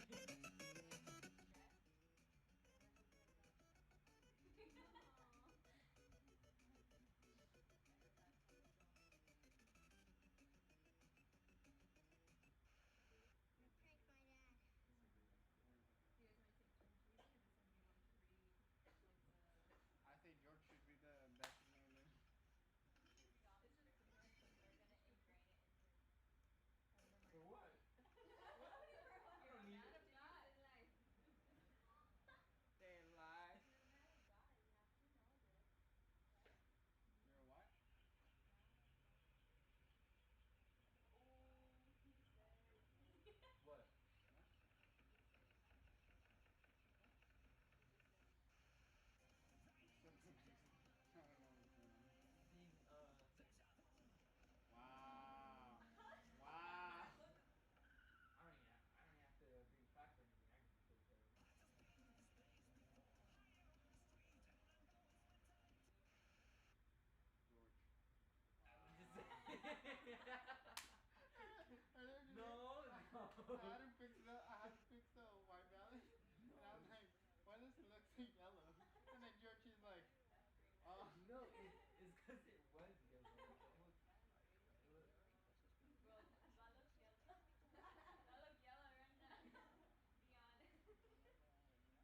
Pranked my dad. I think George should be the designated. For what? I don't need it. Stay alive. You're what? What? What? I don't know what's going on. Being Wow. Wow. I don't even have to bring facts or anything. I can just take care of it. George. I'm just saying. No, I had no. to fix the white balance, and I was No. like, why does it look so yellow? And then George is like, oh. No, it's because it was yellow. Like almost. Look.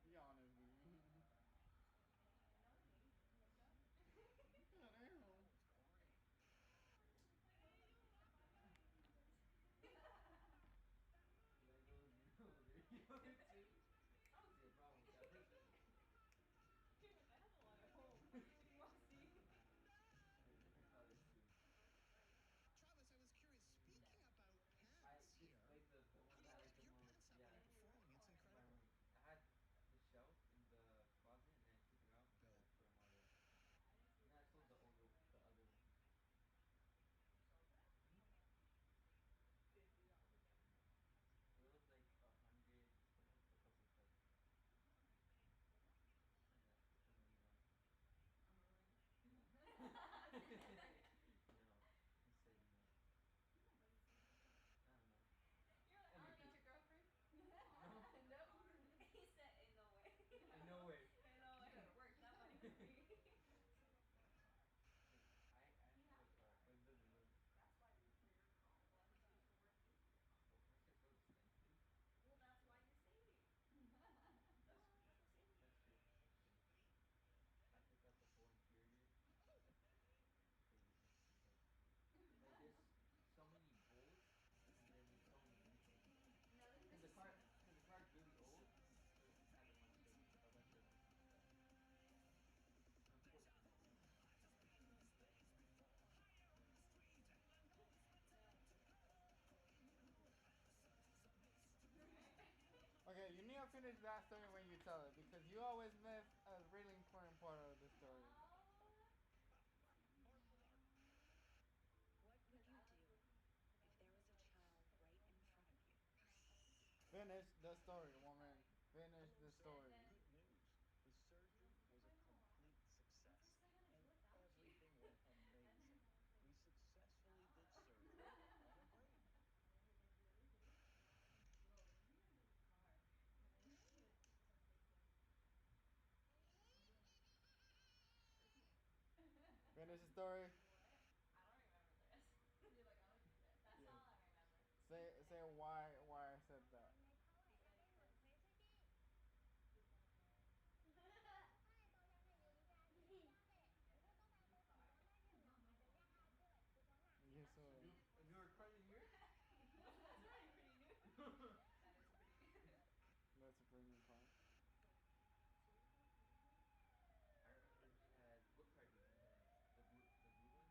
Be honest with me. Damn. Legos, they're yellow too. I don't see a problem with that personally. They're different colors too. Travis, I was curious, speaking about I pets it's here, like the one how that I do like the your most. pets happen to Yeah, be performing? It's if I incredible. remember. I had the shelf in the closet and then I took it out and Bill. I put them all there. And then I sold the other one. Hmm? It was like 100 for like a couple sets. Yeah, it's an only one. No, he said no. I don't know. Anything. No. In no way. Like I have a car, but it doesn't run. Well, cars are so expensive. That's That's true. That's true. I took out the whole interior. It's crazy. Like there's so many bolts and then there's so many pieces. Cause the car's really old, so it just has a bunch of pieces. Unfortunately. okay. You need to finish that story when you tell it because you always miss a really important part of the story. What would you do if there was a child right in front of you? Finish the story, woman. Finish Hello, the sir. story. Good news. The surgery was a complete success, and everything went amazing. We successfully did surgery on a brain. Finish the story. Yeah. Say why I said that. Yes, so A newer car than yours? that's a premium car. I remember we had what car did you have? The blue one?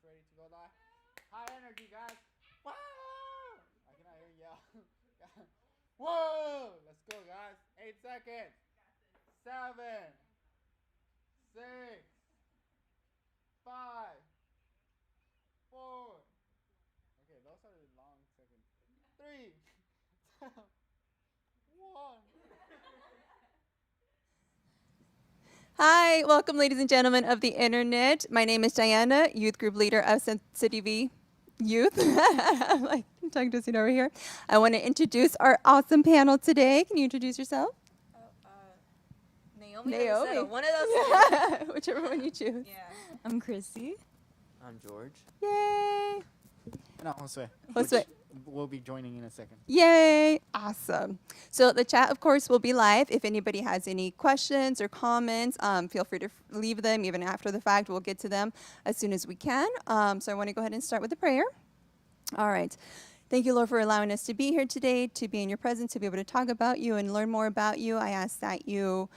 ready to go live. High energy, guys. Whoa! I cannot hear you yell. Whoa! Let's go, guys. 8 seconds. 7, 6, 5, 4. Okay, those are the long seconds. 3, 2, 1. Hi, welcome, ladies and gentlemen of the internet. My name is Diana, youth group leader of Sun City V Youth. I'm like tongue twisting over here. I want to introduce our awesome panel today. Can you introduce yourself? Naomi. Naomi. One of those. Whichever one you choose. Yeah. I'm Chrissy. I'm George. Yay! No, Jose. Jose. Which we'll be joining in a second. Yay! Awesome. So the chat, of course, will be live. If anybody has any questions or comments, feel free to leave them even after the fact. We'll get to them as soon as we can. So I want to go ahead and start with a prayer. All right. Thank you, Lord, for allowing us to be here today, to be in your presence, to be able to talk about you and learn more about you. I ask that your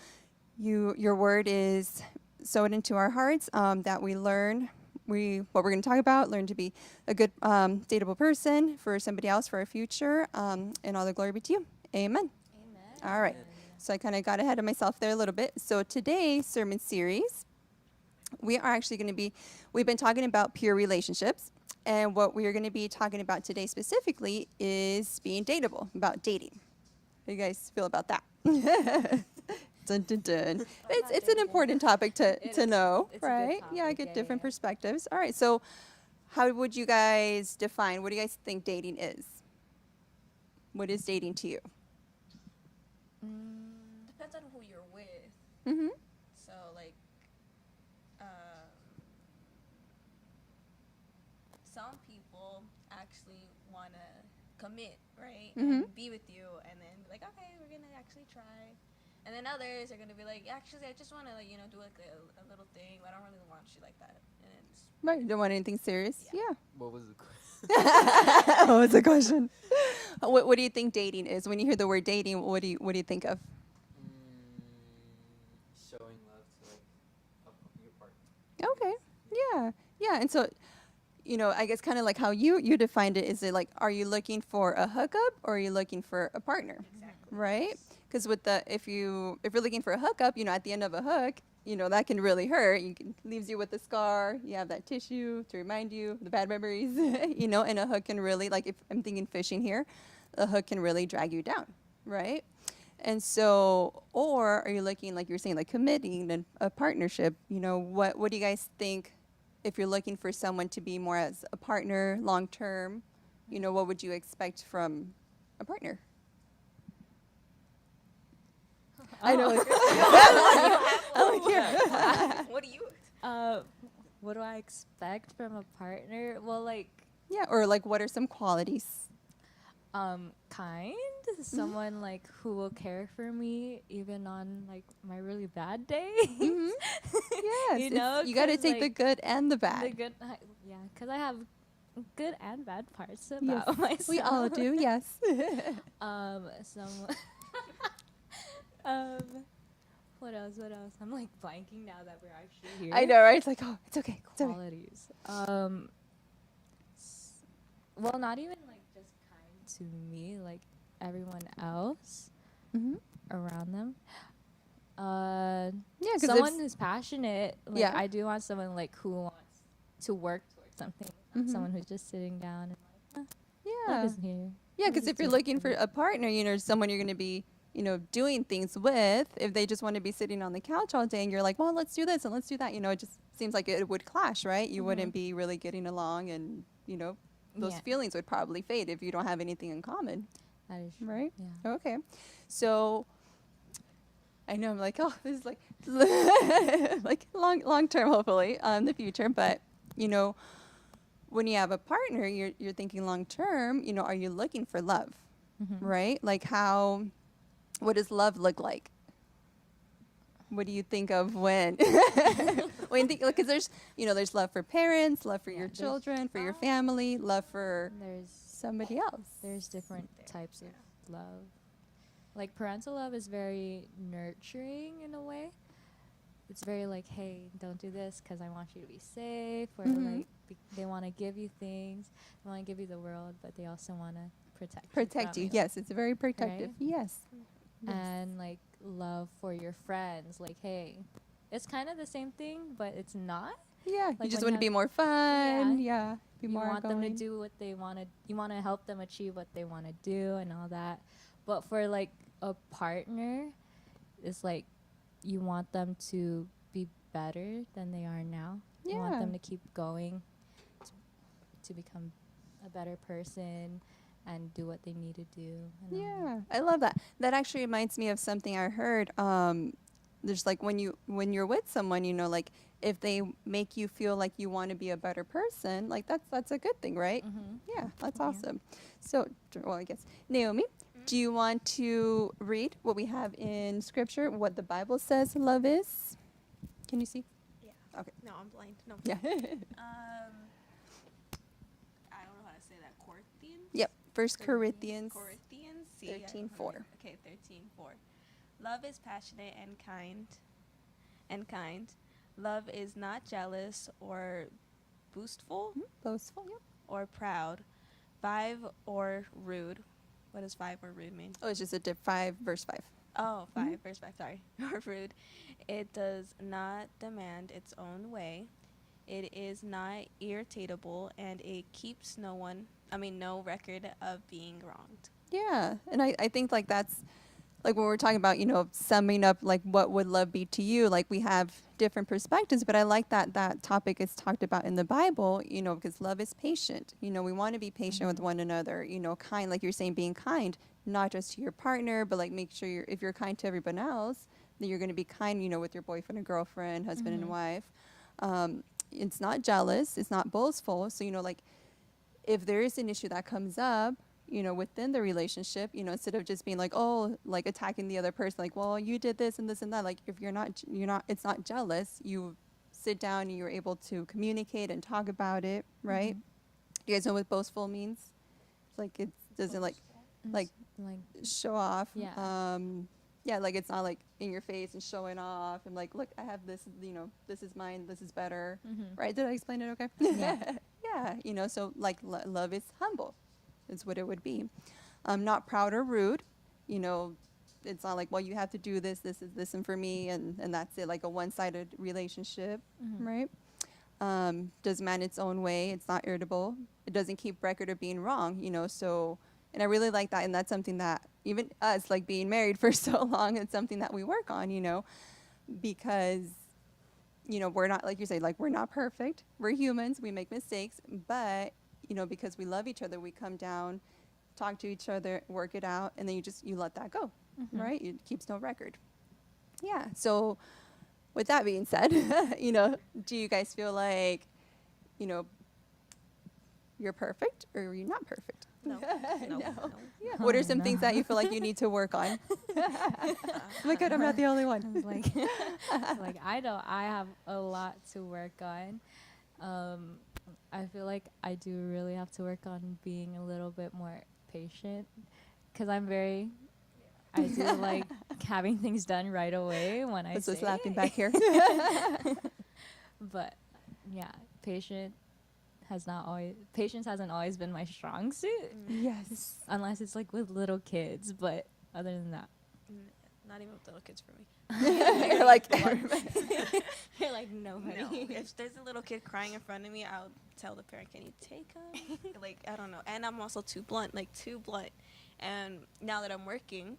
word is sowed into our hearts, that we learn what we're going to talk about, learn to be a good, dateable person for somebody else for our future, and all the glory be to you. Amen. Amen. All right. So I kind of got ahead of myself there a little bit. So today's sermon series, we are actually going to we've been talking about pure relationships, and what we are going to be talking about today specifically is being dateable, about dating. How do you guys feel about that? Dun, dun, dun. It's an important topic to know, It's a good right? Yeah, I topic. get Yeah, different yeah. perspectives. All right, so how would you guys define, what do you guys think dating is? What is dating to you? Depends on who you're with. Mm-hmm. So like, some people actually want to commit, right? Mhm. And be with you, and then be like, okay, we're gonna actually try. And then others are gonna be like, actually, I just want to, like, do like a little thing, but I don't really want you like that. And it's Right, you don't want anything serious? Yeah. What was the question? Oh, it's a question. What do you think dating is? When you hear the word dating, what do you think of? Showing love to like your partner. Okay. Yeah. Yeah. And so, I guess kind of like how you defined it, is it like, are you looking for a hookup or are you looking for a partner? exactly Right? Because if you're looking for a hookup, at the end of a hook, that can really hurt. Leaves you with a scar. You have that tissue to remind you the bad memories, and a hook can really, like, if I'm thinking fishing here, a hook can really drag you down, right? And so, or are you looking, like you were saying, like committing and a partnership? What do you guys think, if you're looking for someone to be more as a partner long term, what would you expect from a partner? I know. I'm like, yeah. what do you? What do I expect from a partner? Well, like, Yeah, or like, what are some qualities? kind. Someone like who will care for me even on like my really bad days. Mhm. Yes, You know, you got to 'cause, take the like, good and the bad. The good, yeah, because I have good and bad parts Yes, about myself. we all do. Yes. Some. What else? I'm like blanking now that we're actually here. I know, right? It's like, oh, it's okay. It's okay. Qualities. Well, not even like just kind to me, like everyone else Mm-hmm. around them. Yeah, because Someone who's passionate. Like, Yeah. I do want someone like who wants to work towards something. Not Mhm. someone who's just sitting down and like, yeah, love is here. yeah, Love because is if you're just looking for here. a partner, someone you're going to be, doing things with, if they just want to be sitting on the couch all day and you're like, well, let's do this and let's do that, it just seems like it would clash, right? You wouldn't be really getting along, and, those Yeah. feelings would probably fade if you don't have anything in common, That is true. right? Yeah. Okay. So I know I'm like, oh, this is like like long term, hopefully, in the future. But when you have a partner, you're thinking long term. Are you looking for love, right? Like what does love look like? What do you think of when when you think? Because there's love for parents, love for Yeah, your there's- children, for your family, love for There's somebody else. different types of love. Like parental love is very nurturing in a way. It's very like, hey, don't do this because I want you to be safe, or Mhm. like they want to give you things, they want to give you the world, but they also want to protect Protect from you. Yes, it's very protective. Right? Yes. Yes. And like love for your friends. Like, hey, it's kind of the same thing, but it's not. Yeah. Like you just when want to you be more fun. Yeah. Yeah. Be You more want them to outgoing. do what they want to. You want to help them achieve what they want to do and all that. But for like a partner, it's like you want them to be better than they are now. You want Yeah. them to keep going to become a better person and do what they need to do. And all Yeah, I love that. That actually reminds me of something I heard. There's like when you're with someone, you know, like if they make you feel like you want to be a better person, like that's a good thing, right? Mhm. Yeah, that's Yeah. awesome. So, well, I guess Naomi, do you want to read what we have in Scripture, what the Bible says love is? Can you see? Yeah. Okay. No, I'm blind. No. Yeah. I don't know how to say that. Corinthians. Yep. First Corinthians. Corinthians. 13:4. Okay, 13:4. Love is passionate and kind. Love is not jealous or boastful Boastful. Yep. or proud. 5 or rude. What does 5 or rude mean? Oh, it's just a 5 verse 5. Oh, 5 verse 5. Sorry. Or rude. It does not demand its own way. It is not irritable, and it keeps no record of being wronged. Yeah, and I think like that's like when we're talking about, you know, summing up like what would love be to you, like we have different perspectives, but I like that that topic is talked about in the Bible, you know, because love is patient. You know, we want to be patient with one another, you know, kind, like you're saying, being kind, not just to your partner, but like make sure if you're kind to everyone else, then you're going to be kind, you know, with your boyfriend or girlfriend, husband and wife. It's not jealous, it's not boastful. So, you know, like if there is an issue that comes up, you know, within the relationship, you know, instead of just being like, oh, like attacking the other person, like, well, you did this and this and that. Like, if you're not, it's not jealous. You sit down and you're able to communicate and talk about it, right? You guys know what boastful means? Like, it doesn't like Like show off. Yeah. Yeah, like it's not like in your face and showing off and like, look, I have this, you know, this is mine, this is better, right? Did I explain it okay? Yeah. Yeah, you know, so like love is humble, is what it would be. Not proud or rude, you know, it's not like, well, you have to do this, this is this, and for me, and that's it, like a one-sided relationship, right? Does man its own way, it's not irritable, it doesn't keep record of being wrong, you know, so, and I really like that, and that's something that even us, like being married for so long, it's something that we work on, you know, because, you know, we're not, like you say, like we're not perfect, we're humans, we make mistakes, but, you know, because we love each other, we come down, talk to each other, work it out, and then you let that go, right? It keeps no record. Yeah, so with that being said, you know, do you guys feel like, you know, you're perfect or you're not perfect? No. No. No. Yeah. What are some things that you feel like you need to work on? Look at, I'm not the only one. like like I have a lot to work on. I feel like I do really have to work on being a little bit more patient, because I do like having things done right away when I This say was laughing it. back here. But yeah, patience hasn't always been my strong suit, Yes. unless it's like with little kids, but other than that. Not even with little kids for me. You're like, You're like, nobody. No. If there's a little kid crying in front of me, I'll tell the parent, can you take him? Like, I don't know. And I'm also too blunt. And now that I'm working,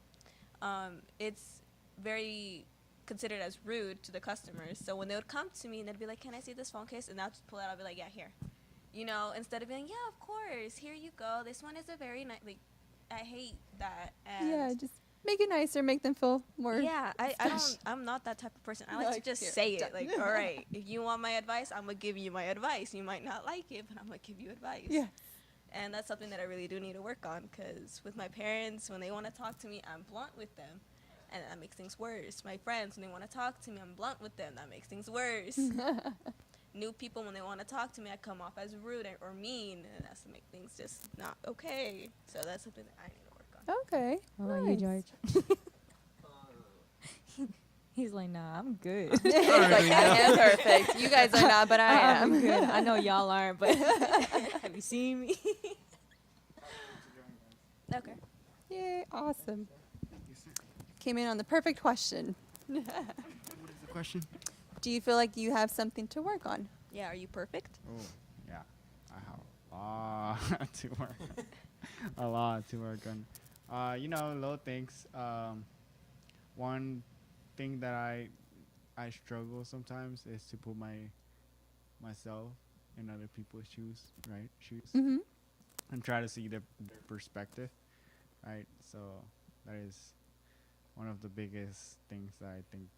it's very considered as rude to the customers. So when they would come to me and they'd be like, can I see this phone case? And I'll just pull it out. I'll be like, yeah, here. You know, instead of being, yeah, of course, here you go. This one is a very nice, like, I hate that. And yeah, just make it nicer, make them feel more. yeah, I'm not that type of person. I like to just here, say it. done. Like, all right, if you want my advice, I'm going to give you my advice. You might not like it, but I'm going to give you advice. Yeah. And that's something that I really do need to work on, because with my parents, when they want to talk to me, I'm blunt with them. And that makes things worse. My friends, when they want to talk to me, I'm blunt with them. That makes things worse. New people, when they want to talk to me, I come off as rude or mean. And that's to make things just not okay. So that's something that I need to work on. Okay. What about you, nice. George? He's like, nah, I'm good. It's like, I am perfect. You guys are not, but I I'm am. good. I know y'all aren't, but have you seen me? Okay. Yay, awesome. Came in on the perfect question. What is the question? Do you feel like you have something to work on? Yeah, are you perfect? Oh, yeah. I have a lot to work on. A lot to work on. Little things. One thing that I struggle sometimes is to put myself in other people's shoes, right? Mm-hmm. And try to see their perspective, right? So that is one of the biggest things that I think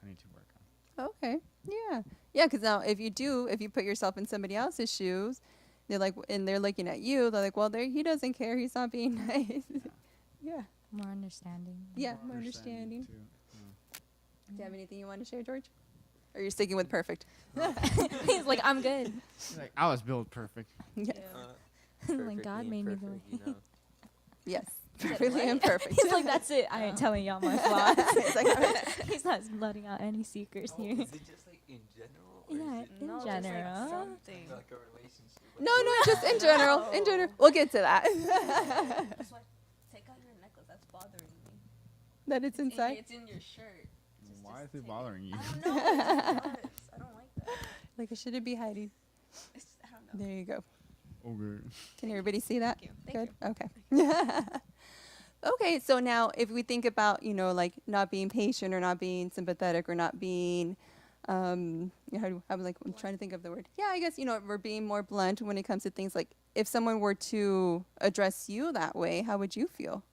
I need to work on. Okay. Yeah. Yeah, because now if you put yourself in somebody else's shoes, they're like, and they're looking at you, they're like, well, he doesn't care. He's not being nice. Yeah. More understanding. Yeah, more understanding. Too. Do you have anything you want to share, George? Or are you sticking with perfect? He's like, I'm good. Like I was built perfect. Yeah. Like God made me the way. You know? Yes. Perfectly imperfect. He's like, that's it. I ain't telling y'all my flaws. It's like, all right. He's not letting out any secrets Oh, here. is it just like in general? Or Yeah, is it in No, just, like, general. something. like a relationship? No, just in general. In general. We'll get to that. That's why, take out your necklace. That's bothering me. That it's inside. It's in your shirt. Why is take it bothering you? I don't know. It does. I don't like that. Like, should it be hiding? I don't know. There you go. Okay. Can everybody see that? Thank you. Good. Okay. Okay. So now, if we think about, like not being patient or not being sympathetic or not being, I'm trying to think of the word. Yeah, I guess we're being more blunt when it comes to things like if someone were to address you that way, how would you feel?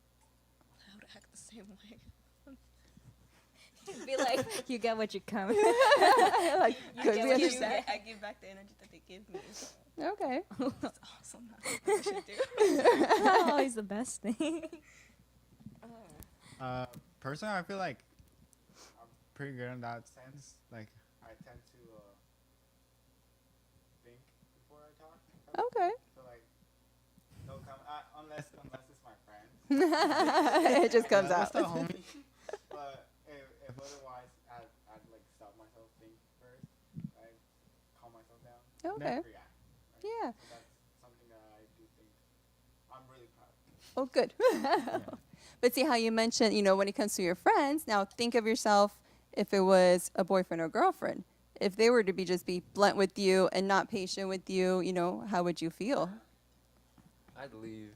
I would act the same way. Be like, you get what you come. Like, good, we understand. I give back the energy that they give me. So Okay. that's awesome. That's what I should do. Not always the best thing. Personally, I feel like I'm pretty good in that sense. Like, I tend to think before I talk. Okay. So, like, no unless it's my friends. It just comes Unless out. the homie. But if otherwise, I'd like stop myself, think first, right? Calm myself down. Okay. Then react. Right? Yeah. So that's something that I do think I'm really proud of. Oh, good. But see how you mentioned, when it comes to your friends, now think of yourself if it was a boyfriend or girlfriend. If they were to just be blunt with you and not patient with you, how would you feel? I'd leave.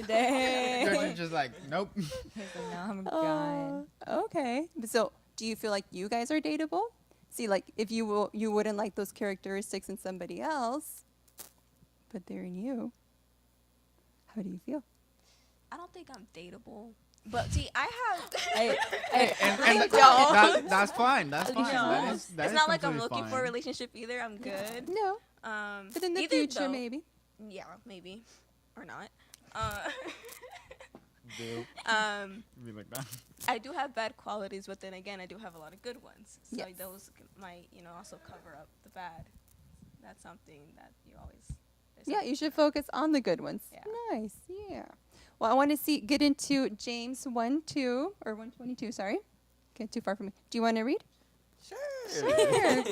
They're just like, nope. He's like, no, I'm gone. Okay. So do you feel like you guys are dateable? See, like if you wouldn't like those characteristics in somebody else, but they're in you, how do you feel? I don't think I'm dateable. But see, I have. And that's fine. That's fine. That is It's not like I'm completely looking for a fine. relationship either. I'm good. No. But in the future, though, maybe. Yeah, maybe, or not. Dude, be like that. I do have bad qualities, but then again, I do have a lot of good ones. So Yes. those might, also cover up the bad. That's something that you always. Yeah, you should focus on the good ones. Yeah. Nice. Yeah. Well, I want to get into James 1:2 or 1:22. Sorry, get too far from me. Do you want to read? Sure.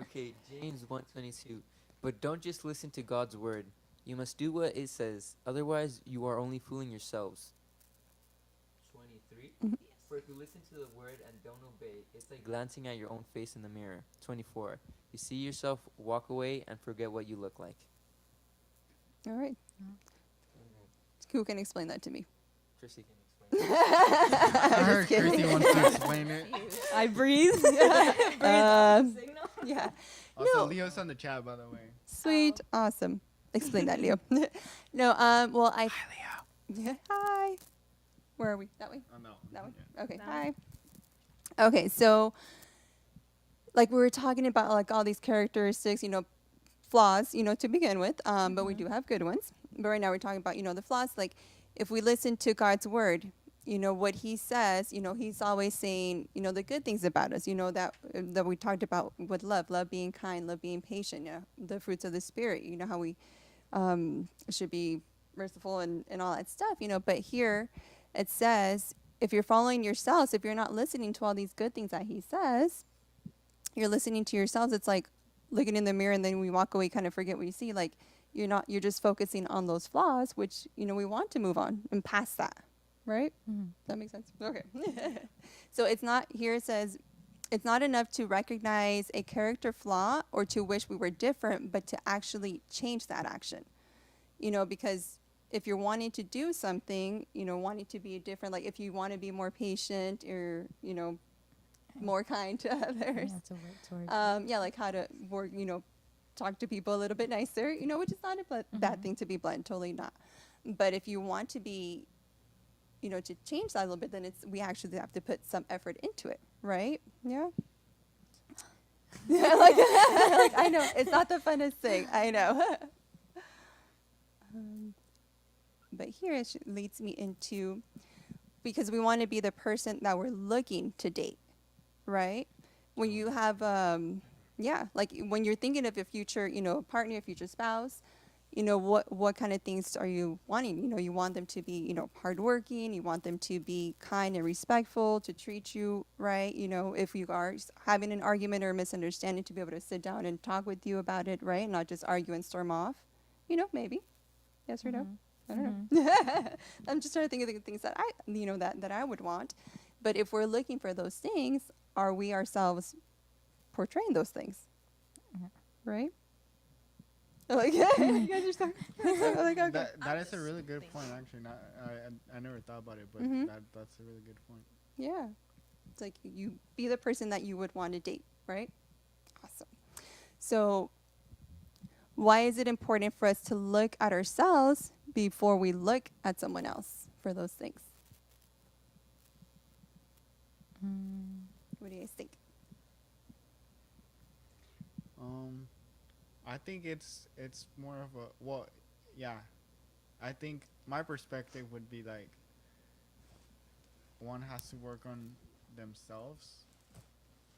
Okay, James 1:22. But don't just listen to God's word. You must do what it says. Otherwise, you are only fooling yourselves. 23. Mhm. For if you listen to the word and don't obey, it's like glancing at your own face in the mirror. 24. You see yourself, walk away, and forget what you look like. All right. Who can explain that to me? Chrissy can explain. I heard kidding. Christy wants to explain it. I breathe. Yeah. Also, No. Leo's on the chat, by the way. Sweet. Awesome. Explain that, Leo. No. Well, Hi, Leo. Yeah. Hi. Where are we? That way. Oh no. That one? Yeah. Okay. That Hi. Okay. So, like we were talking about, like all these characteristics, flaws, to begin with. But we do have good ones. But right now we're talking about, the flaws. Like, if we listen to God's word, what He says. He's always saying, the good things about us. That we talked about with love being kind, love being patient. The fruits of the Spirit. How we should be merciful and all that stuff. But here it says, if you're following yourselves, if you're not listening to all these good things that he says, you're listening to yourselves. It's like looking in the mirror and then we walk away, kind of forget what you see. Like you're just focusing on those flaws, which, we want to move on and past that. Right? Mm-hmm. Does that make sense? Okay. So it's not, here it says, it's not enough to recognize a character flaw or to wish we were different, but to actually change that action. Because if you're wanting to do something, wanting to be different, like if you want to be more patient or, more kind to others. Yeah, to work towards. Like how to work, talk to people a little bit nicer, which is not a bad thing to be blunt, totally not. But if you want to be, to change that a little bit, then we actually have to put some effort into it, right? Yeah. like, I know it's not the funnest thing. I know. But here it leads me into, because we want to be the person that we're looking to date, right? When you have, like when you're thinking of a future, partner, a future spouse, what kind of things are you wanting? You want them to be, hardworking. You want them to be kind and respectful, to treat you right. If you are having an argument or a misunderstanding, to be able to sit down and talk with you about it, right? Not just argue and storm off. Maybe. Yes or no? I don't know. I'm just trying to think of the things that that I would want. But if we're looking for those things, are we ourselves portraying those things? Right? Like, you guys are so, like, okay. That is a really good point, actually. I never thought about it, but that's a really good point. Yeah. It's like you be the person that you would want to date, right? Awesome. So why is it important for us to look at ourselves before we look at someone else for those things? What do you guys think? I think it's more of I think my perspective would be like one has to work on themselves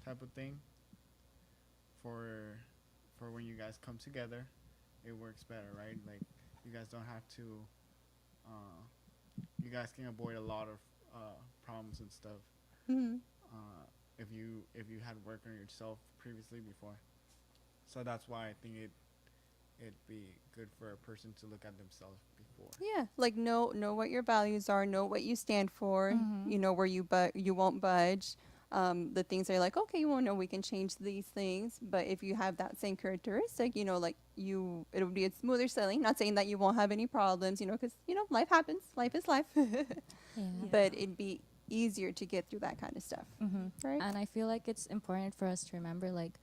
type of thing for when you guys come together, it works better, right? Like you guys don't have to you guys can avoid a lot of problems and stuff if you had worked on yourself previously before. So that's why I think it'd be good for a person to look at themselves before. Yeah, like know what your values are, know what you stand for, where you won't budge. The things that are like, okay, you won't know we can change these things, but if you have that same characteristic, like it'll be a smoother sailing. Not saying that you won't have any problems, because life happens, life is life. But it'd be easier to get through that kind of stuff, right? And I feel like it's important for us to remember, like,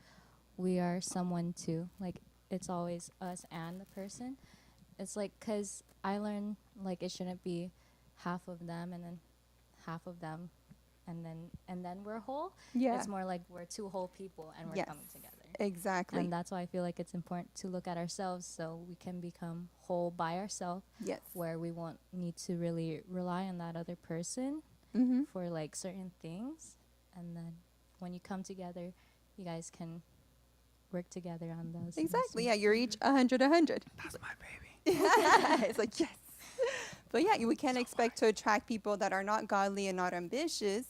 we are someone too. Like, it's always us and the person. It's like, because I learned, like, it shouldn't be half of them and then half of them and then we're whole. Yeah. It's more like we're two whole people and we're coming together. Exactly. And that's why I feel like it's important to look at ourselves so we can become whole by ourselves. Yes. Where we won't need to really rely on that other person for, like, certain things. And then when you come together, you guys can work together on those. Exactly. Yeah, you're each 100, 100. That's my baby. It's like, yes. But yeah, we can't expect to attract people that are not godly and not ambitious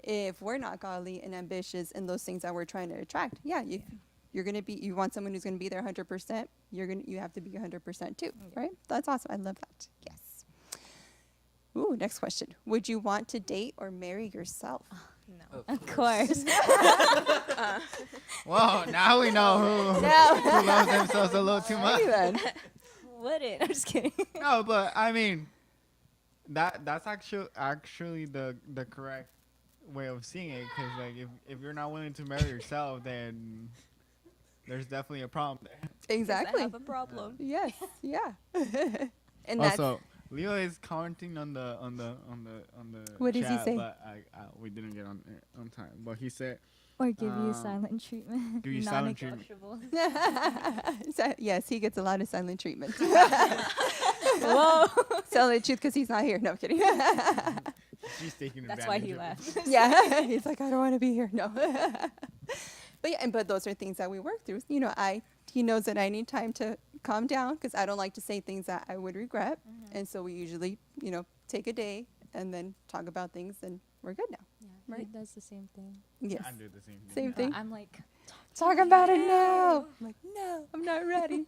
if we're not godly and ambitious in those things that we're trying to attract. Yeah, you're going to be, you want someone who's going to be there 100%, you have to be 100% too, right? That's awesome. I love that. Yes. Ooh, next question. Would you want to date or marry yourself? No. Of course. Well, now we know who loves themselves a little too much. Wouldn't. I'm just kidding. No, but I mean, that's actually the correct way of seeing it. Because like, if you're not willing to marry yourself, then there's definitely a problem there. Exactly. I have a problem. Yes. Yeah. And also, Leo is commenting on the What does he chat, say? But we didn't get on time. But he said, Or give you silent treatment. give you silent treatment. Non-negotiable. yes, he gets a lot of silent treatment. Whoa. Tell the truth because he's not here. No, I'm kidding. She's taking advantage. That's why he of it. left. Yeah, he's like, I don't want to be here. No. But yeah, but those are things that we work through. He knows that I need time to calm down because I don't like to say things that I would regret. And so we usually, take a day and then talk about things, and we're good now. Yeah, Right. he does the same thing. Yes. I do the same thing. Same yeah. thing. I'm like, Talk about it now. I'm like, no, I'm not ready.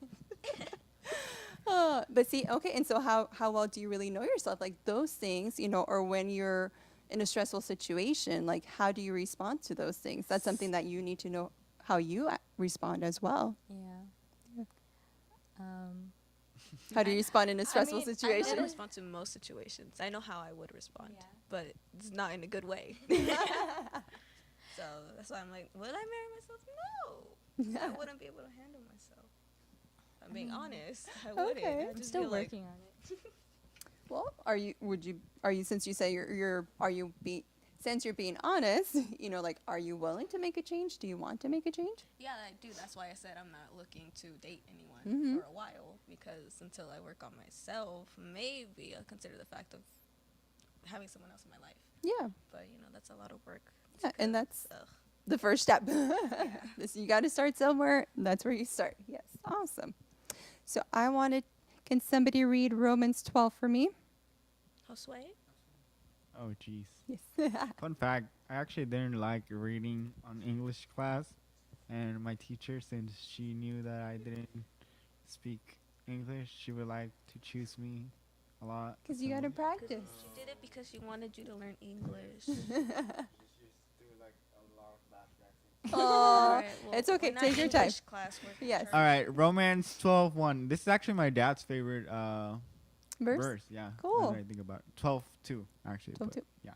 But see, okay, and so how well do you really know yourself? Like those things, or when you're in a stressful situation, like how do you respond to those things? That's something that you need to know how you respond as well. yeah. How do you respond in a stressful I know situation? how to respond to most situations. I know how I would respond, Yeah. but it's not in a good way. So that's why I'm like, would I marry myself? No, I wouldn't be able to handle myself. I'm being honest. I wouldn't. Okay. I'd I'm just still be like, working on it. Well, are you since you say since you're being honest, like are you willing to make a change? Do you want to make a change? yeah, I do. That's why I said I'm not looking to date anyone Mhm. for a while, because until I work on myself, maybe I'll consider the fact of having someone else in my life. Yeah. But that's a lot of work. Yeah, and that's Ugh. the first step. You got to start somewhere. That's where you start. Yes. Awesome. So can somebody read Romans 12 for me? Josue? Oh, jeez. Yes. Fun fact, I actually didn't like reading on English class. And my teacher, since she knew that I didn't speak English, she would like to choose me a lot. Because you got to practice. She did it because she wanted you to learn English. Oh, Alright, well, it's okay. we're not Take your time. English class, we're Yes. church. All right, Romans 12:1. This is actually my dad's favorite Verse? verse. Yeah. Cool. Now that I think about it. 12:2 actually. 12:2. but Yeah.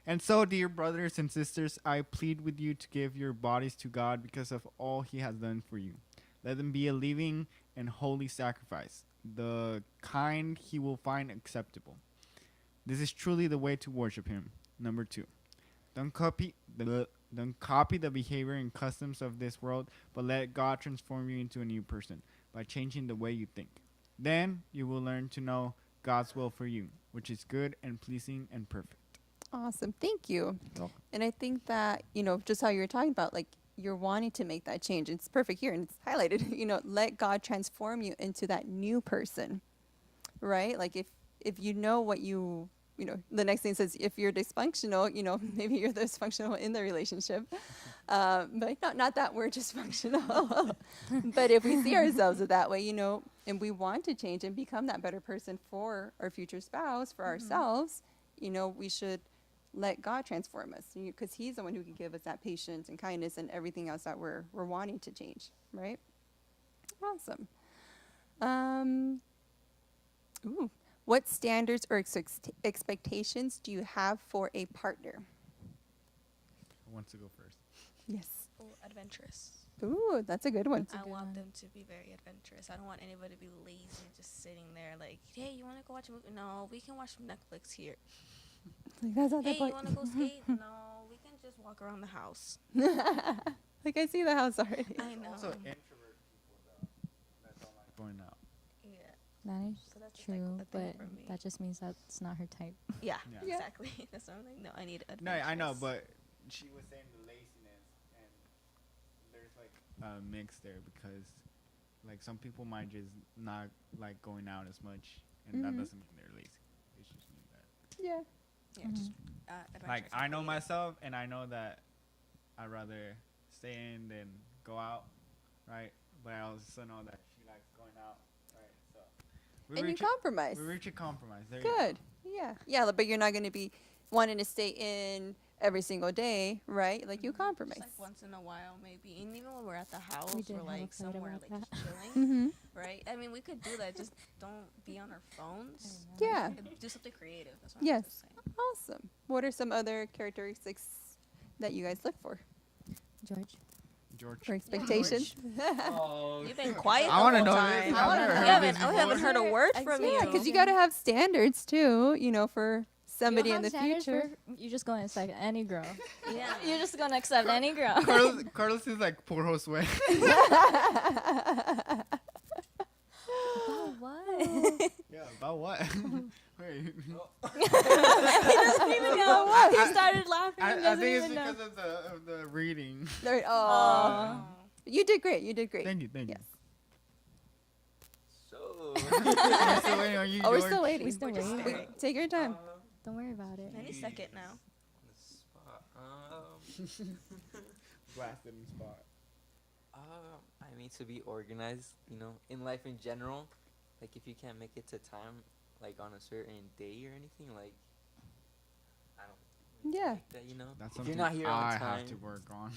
And so, dear brothers and sisters, I plead with you to give your bodies to God because of all He has done for you. Let them be a living and holy sacrifice, the kind He will find acceptable. This is truly the way to worship Him. Number 2, don't copy the behavior and customs of this world, but let God transform you into a new person by changing the way you think. Then you will learn to know God's will for you, which is good and pleasing and perfect. Awesome. Thank you. welcome. And I think that, just how you're talking about, like, you're wanting to make that change. It's perfect here, and it's highlighted. Let God transform you into that new person, right? Like, if you know what the next thing says, if you're dysfunctional, maybe you're dysfunctional in the relationship. But not that we're dysfunctional. But if we see ourselves that way, and we want to change and become that better person for our future spouse, for ourselves, we should let God transform us, because He's the one who can give us that patience and kindness and everything else that we're wanting to change, right? Awesome. What standards or expectations do you have for a partner? Who wants to go first? Yes. Oh, adventurous. Ooh, that's a good one. I want them to be very adventurous. I don't want anybody to be lazy and just sitting there like, hey, you want to go watch a movie? No, we can watch Netflix here. Like, that's not Hey, the you point. want to go skate? No, we can just walk around the house. Like, I see the house already. I know. Also, introvert people though that don't like going out. Yeah. That is So that's just, like, true, a thing but for me. that just means that's not her type. Yeah, Yeah. exactly. That's what I'm like. No, I need adventurous. No, I know, but she was saying the laziness, and there's like a mix there because, like, some people might just not like going out as much, and that Mhm. doesn't mean they're lazy. It's just mean that. Yeah. Yeah, just Like, adventurous I and know creative. myself, and I know that I'd rather stay in than go out, right? But I also know that she likes going out, right? So And you reach compromise. we reach a compromise. There you go. Good. Yeah. Yeah, but you're not going to be wanting to stay in every single day, right? Like, you compromise. Just like once in a while, maybe. And even when we're at the house, We did we're have a like fight somewhere about like that. just chilling, Mm-hmm. right? I mean, we could do that. Just don't be on our phones. Yeah. And do something creative. That's what I'm Yes. just saying. Awesome. What are some other characteristics that you guys look for George. George. or expectations? Oh, You've been quiet. I want to know this. I wanna I've never know. heard We haven't, this I haven't before. heard a word from Yeah, you. because you got to have standards too, for somebody in the future. You're just going to accept any girl. Yeah. You're just going to accept any girl. Carlos is like poor Josue. Oh, what? Yeah, about what? Wait. He doesn't even know what. He started laughing. He I doesn't think it's even know. because of the reading. There- Oh. Aw. You did great. You did great. Thank you. Yes. So, We're still waiting on you, Oh, we're George. still waiting. We still waiting. Take your time. Don't worry about it. Any second now. On the spot. Blasted in spot. I mean, to be organized, in life in general. Like, if you can't make it to time, like, on a certain day or anything, like, I don't really Yeah. like that, That's If something you're not here on I time, have to work on.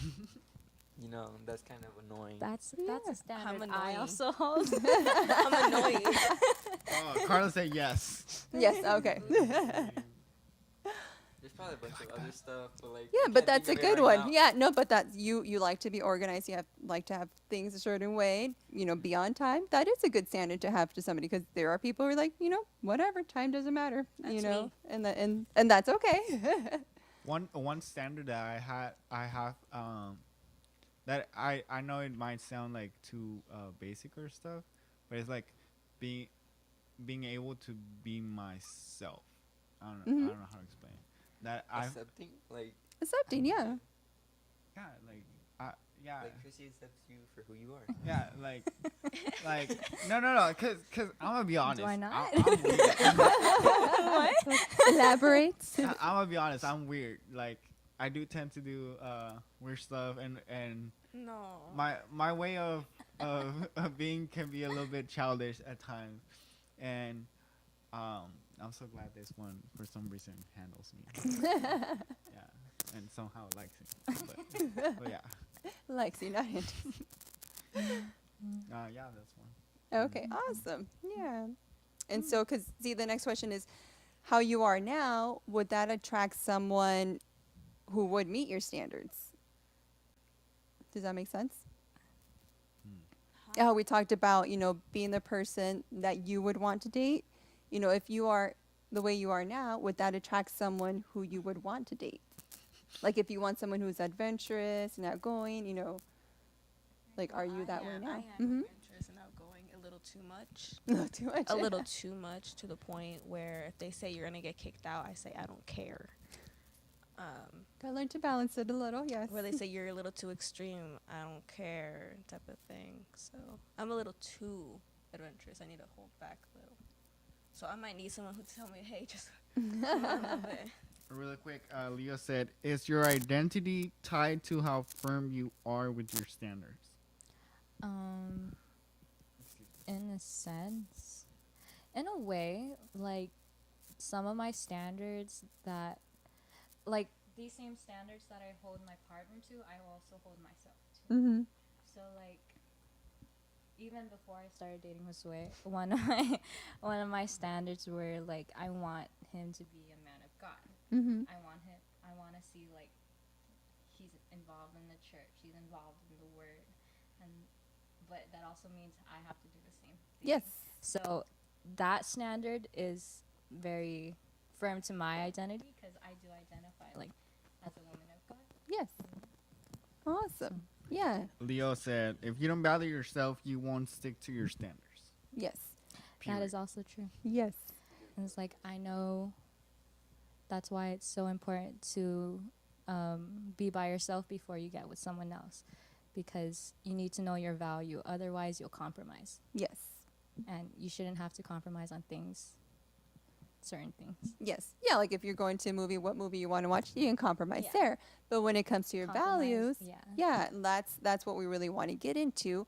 that's kind of annoying. That's Yeah. a standard I annoying. also hold. I'm annoying. Oh, Carla said yes. Yes. Okay. There's probably a bunch of other stuff, but, like, Yeah, I but can't that's a think of it good right one. now. Yeah, no, but that's you like to be organized. You like to have things a certain way, be on time. That is a good standard to have to somebody, because there are people who are like, whatever, time doesn't matter, That's me. and that's okay. One standard that I have that I know it might sound like too basic or stuff, but it's like being able to be myself. I don't know how to explain it. That I Accepting, like, Accepting, yeah. yeah yeah like Chrissy accepts you for who you are. yeah like no cause I'm gonna be honest. I not? I'm weird. Elaborate. I'm gonna be honest. I'm weird. Like I do tend to do weird stuff, and No. my way of being can be a little bit childish at times, and I'm so glad this one for some reason handles me. Yeah, and somehow likes it. But yeah, Lexi, not him. yeah, that's one. Okay, awesome. Yeah. And so, because, see, the next question is, how you are now, would that attract someone who would meet your standards? Does that make sense? How we talked about, being the person that you would want to date. If you are the way you are now, would that attract someone who you would want to date? Like, if you want someone who's adventurous and outgoing, like, are you that way now? I am adventurous and outgoing a little too much. Not too much. A little too much, to the point where if they say you're gonna get kicked out, I say I don't care. Gotta learn to balance it a little, yes. Where they say you're a little too extreme, I don't care, type of thing. So I'm a little too adventurous. I need to hold back a little. So I might need someone who tell me, hey, just come on a little bit. Really quick, Leo said, "Is your identity tied to how firm you are with your standards?" In a sense, in a way, like some of my standards that, like these same standards that I hold my partner to, I also hold myself to. Mm-hmm. So like, even before I started dating Josue, one of my standards were like, I want him to be a man of God. Mm-hmm. I want to see like he's involved in the church, he's involved in the word, but that also means I have to do the same thing. Yes. So that standard is very firm to my identity, because I do identify like as a woman of God. Yes. Awesome. Yeah. Leo said, "If you don't value yourself, you won't stick to your standards." Yes. That is also true. Yes. And it's like, I know that's why it's so important to be by yourself before you get with someone else, because you need to know your value. Otherwise, you'll compromise. Yes. And you shouldn't have to compromise on certain things. Yes. Yeah, like if you're going to a movie, what movie you want to watch, you can compromise Yeah. there. But when it comes to your Compromise, values, yeah. that's what we really want to get into.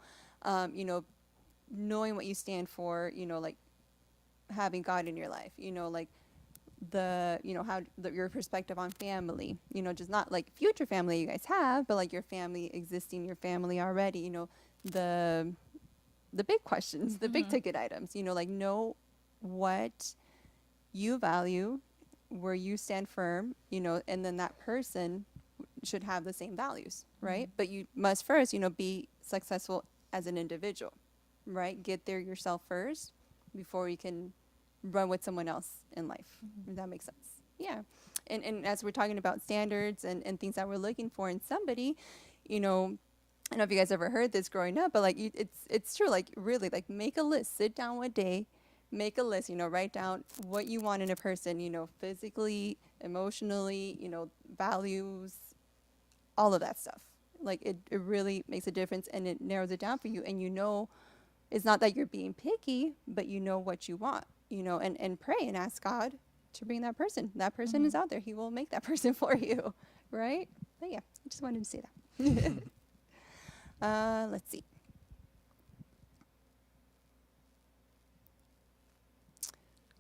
Knowing what you stand for, like having God in your life, like your perspective on family, just not like future family you guys have, but like your family existing, your family already, the big questions, the big ticket items, like know what you value, where you stand firm, and then that person should have the same values, right? But you must first, be successful as an individual, right? Get there yourself first before you can run with someone else in life. If that makes sense. Yeah. And as we're talking about standards and things that we're looking for in somebody, I don't know if you guys ever heard this growing up, but like it's true. Like really, like make a list. Sit down one day, make a list. Write down what you want in a person. Physically, emotionally. Values, all of that stuff. Like it really makes a difference, and it narrows it down for you. And it's not that you're being picky, but you know what you want. And pray and ask God, to bring that person. That person is out there. He will make that person for you, right? But yeah, I just wanted to say that. Let's see.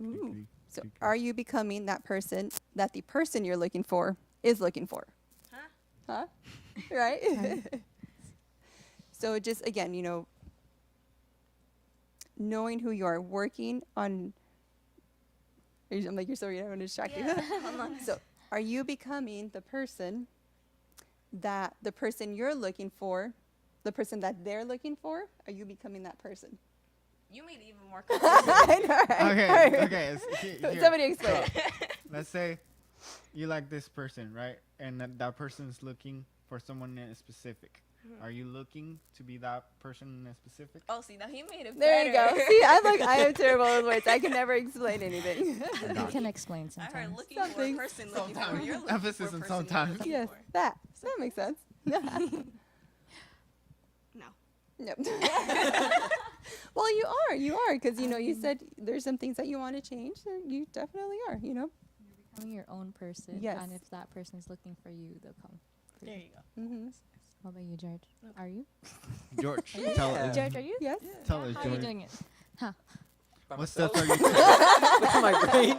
Ooh. So, are you becoming that person that the person you're looking for is looking for? Huh? Right? So, just again, knowing who you are, working on. I'm like, you're sorry, I want to distract you. So, are you becoming the person that the person you're looking for, the person that they're looking for? Are you becoming that person? You made it even more confusing. Okay. Here. Somebody explain it. Let's say you like this person, right? And that person's looking for someone in specific. Are you looking to be that person in specific? Oh, see, now he made it There better. you go. See, I am terrible with words. I can never explain anything. You can explain I heard sometimes. looking for a Something. person looking for Sometimes. you're looking Emphasis for a on person you're sometimes. looking Yes, for. that makes sense. No. Nope. Well, you are, because you said there's some things that you want to change, and you definitely are. Becoming your own person. Yes. And if that person's looking for you, they'll come. For There you. you go. Mm-hmm. What about you, George? Are you? George, tell us. George, are you? Yes. Tell us, How are you George. doing it? Huh? By What myself? steps are you taking? Look at my brain.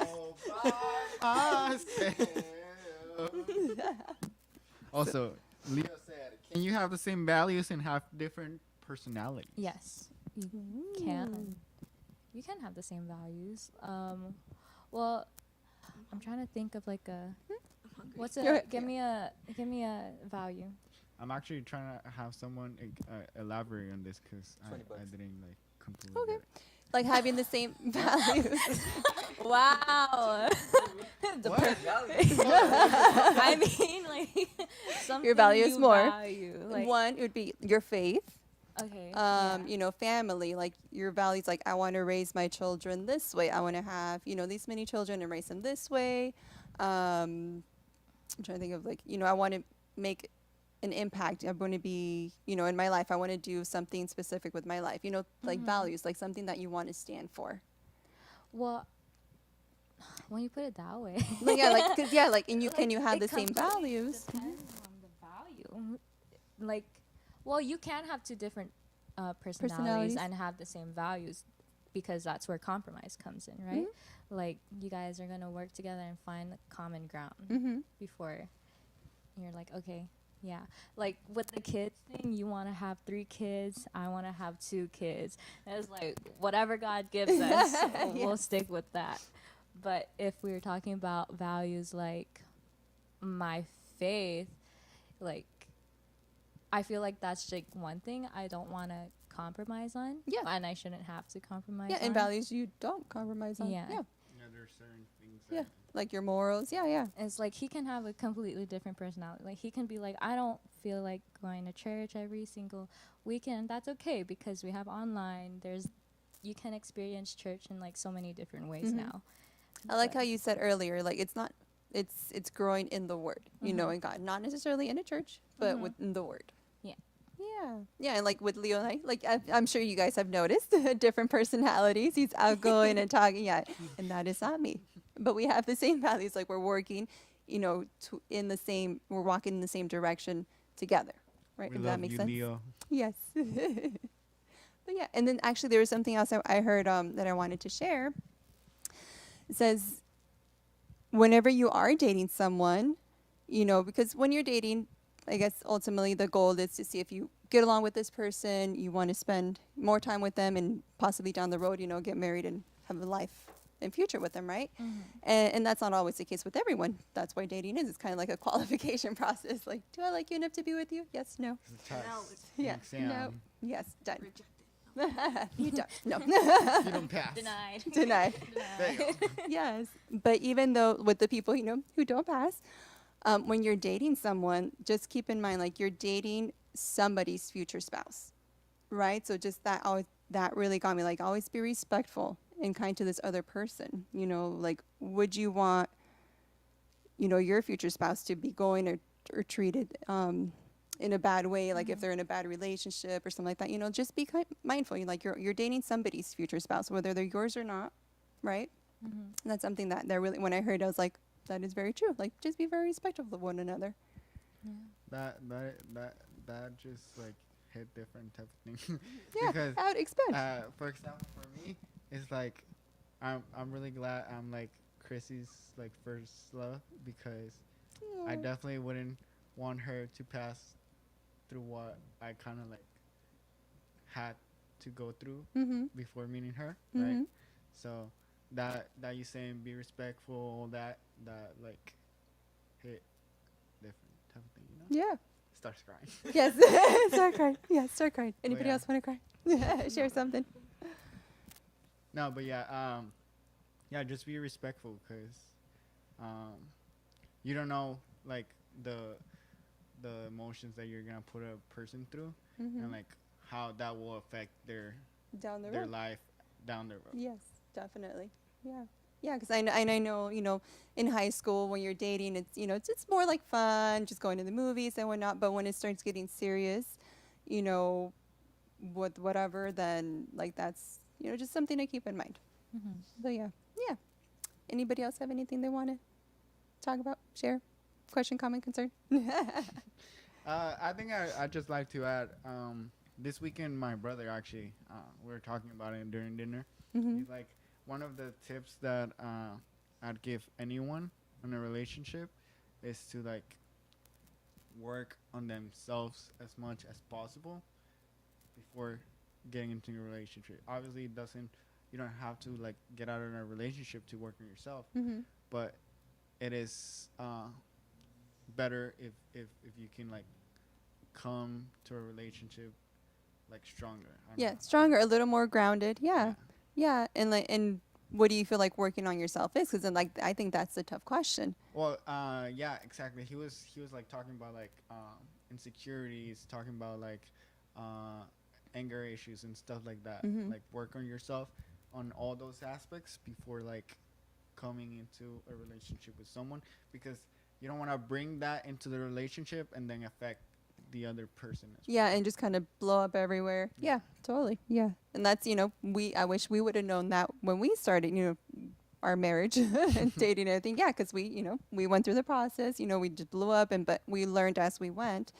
Also, Leo said, can you have the same values and have different personalities? Yes, you can. You can have the same values. Well, I'm trying to think of like a. What's You're- a? Give me a value. I'm actually trying to have someone elaborate on this because I $20. didn't completely Okay. get it. Like having the same values. Wow. What? I mean, like something value is you more. value, like, One would be your faith. okay. yeah. Family, like your values, like I want to raise my children this way. I want to have, these many children and raise them this way. I'm trying to think of I want to make an impact. I want to be, in my life, I want to do something specific with my life, like values, like something that you want to stand for. Well, when you put it that way, And can you have it the same completely values? Depends on the value. Like, well, you can have two different personalities Personalities. and have the same values, because that's where compromise comes in, right? Like, you guys are gonna work together and find the common ground before you're like, okay, yeah. Like with the kids thing, you want to have 3 kids, I want to have 2 kids. And it's like whatever God gives us, we'll stick with that. But if we were talking about values like my faith, like I feel like that's like one thing I don't want to compromise on. Yeah. And I shouldn't have to compromise Yeah, on. and values you don't compromise on. Yeah. Yeah. Yeah, there's certain things. Yeah. Like your morals. Yeah. It's like he can have a completely different personality. Like he can be like, I don't feel like going to church every single weekend. That's okay, because we have online. You can experience church in like so many different ways now. I like how you said earlier, like it's growing in the word, in God, not necessarily in a church, but within the word. Yeah, and like with Leo and I, like I'm sure you guys have noticed different personalities. He's outgoing and talking, and that is not me. But we have the same values. Like we're working, we're walking in the same direction together, right? We if love that makes you, sense. Leo. Yes. But yeah, and then actually there was something else I heard that I wanted to share. It says, whenever you are dating someone, because when you're dating, I guess ultimately the goal is to see if you get along with this person, you want to spend more time with them, and possibly down the road, get married and have a life and future with them, right? And that's not always the case with everyone. That's why dating is. It's kind of like a qualification process. Like, do I like you enough to be with you? Yes, no. It's a test, Yeah, an exam. no. Yes, done. Rejected. You don't. No. You don't pass. Denied. Denied. There you go. Yes. But even though with the people, who don't pass, when you're dating someone, just keep in mind, like, you're dating somebody's future spouse, right? So just that really got me, like, always be respectful and kind to this other person. Like, would you want, your future spouse to be going or treated in a bad way, like if they're in a bad relationship or something like that, just be mindful. You're dating somebody's future spouse, whether they're yours or not, right? And that's something that they're really, when I heard, I was like, that is very true. Like, just be very respectful of one another. That just like hit different type of thing. Yeah, Because I would expect. for example, for me, it's like I'm really glad I'm like Chrissy's like first love, because I definitely wouldn't want her to pass through what I kind of like had to go through Mm-hmm. before meeting her, Mhm. right? So that you saying be respectful, all that like hit different type of thing, you know? Yeah. Starts crying. Yes. Start crying. Yeah, start crying. Anybody yeah. else want to cry? Share something. No, but yeah, just be respectful, because you don't know like the emotions that you're gonna put a person through, and like how that will affect Down the their road. life down the road. Yes, definitely. Yeah. Yeah, because I know, in high school when you're dating, it's more like fun, just going to the movies and whatnot. But when it starts getting serious, with whatever, then like that's, just something to keep in mind. But yeah. Anybody else have anything they want to talk about, share, question, comment, concern? I think I'd just like to add, this weekend my brother actually, we were talking about it during dinner. He's like, one of the tips that I'd give anyone in a relationship is to like work on themselves as much as possible before getting into a relationship. Obviously, you don't have to like get out of a relationship to work on yourself, but it is better if you can like come to a relationship like stronger. I don't Yeah, know. stronger, a little more grounded. Yeah. And what do you feel like working on yourself is? Because then, like, I think that's a tough question. Well, yeah, exactly. He was like talking about like insecurities, talking about like anger issues and stuff like that. Like work on yourself on all those aspects before like coming into a relationship with someone, because you don't want to bring that into the relationship and then affect the other person as well. Yeah, and just kind of blow up everywhere. Yeah, totally. Yeah, and that's I wish we would have known that when we started. Our marriage and dating and everything. Yeah, because we went through the process. We just blew up, but we learned as we went,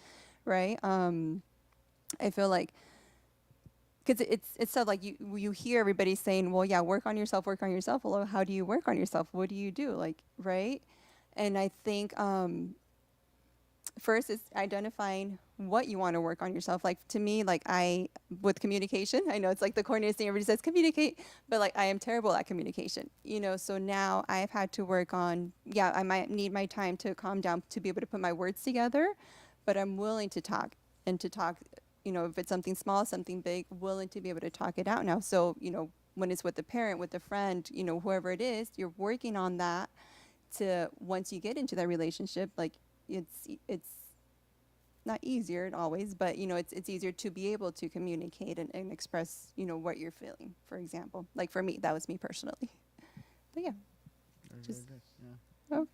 right? I feel like because it's stuff like you hear everybody saying, well, yeah, work on yourself. Well, how do you work on yourself? What do you do? Like, right? And I think first is identifying what you want to work on yourself. Like to me, like with communication, I know it's like the corniest thing everybody says, communicate, but like I am terrible at communication, so now I've had to work on, I might need my time to calm down to be able to put my words together, but I'm willing to talk, if it's something small, something big, willing to be able to talk it out now. So, when it's with a parent, with a friend, whoever it is, you're working on that to once you get into that relationship, like it's not easier always, but it's easier to be able to communicate and express what you're feeling, for example. Like for me, that was me personally. But yeah. That's Just- really good. Yeah. Oh.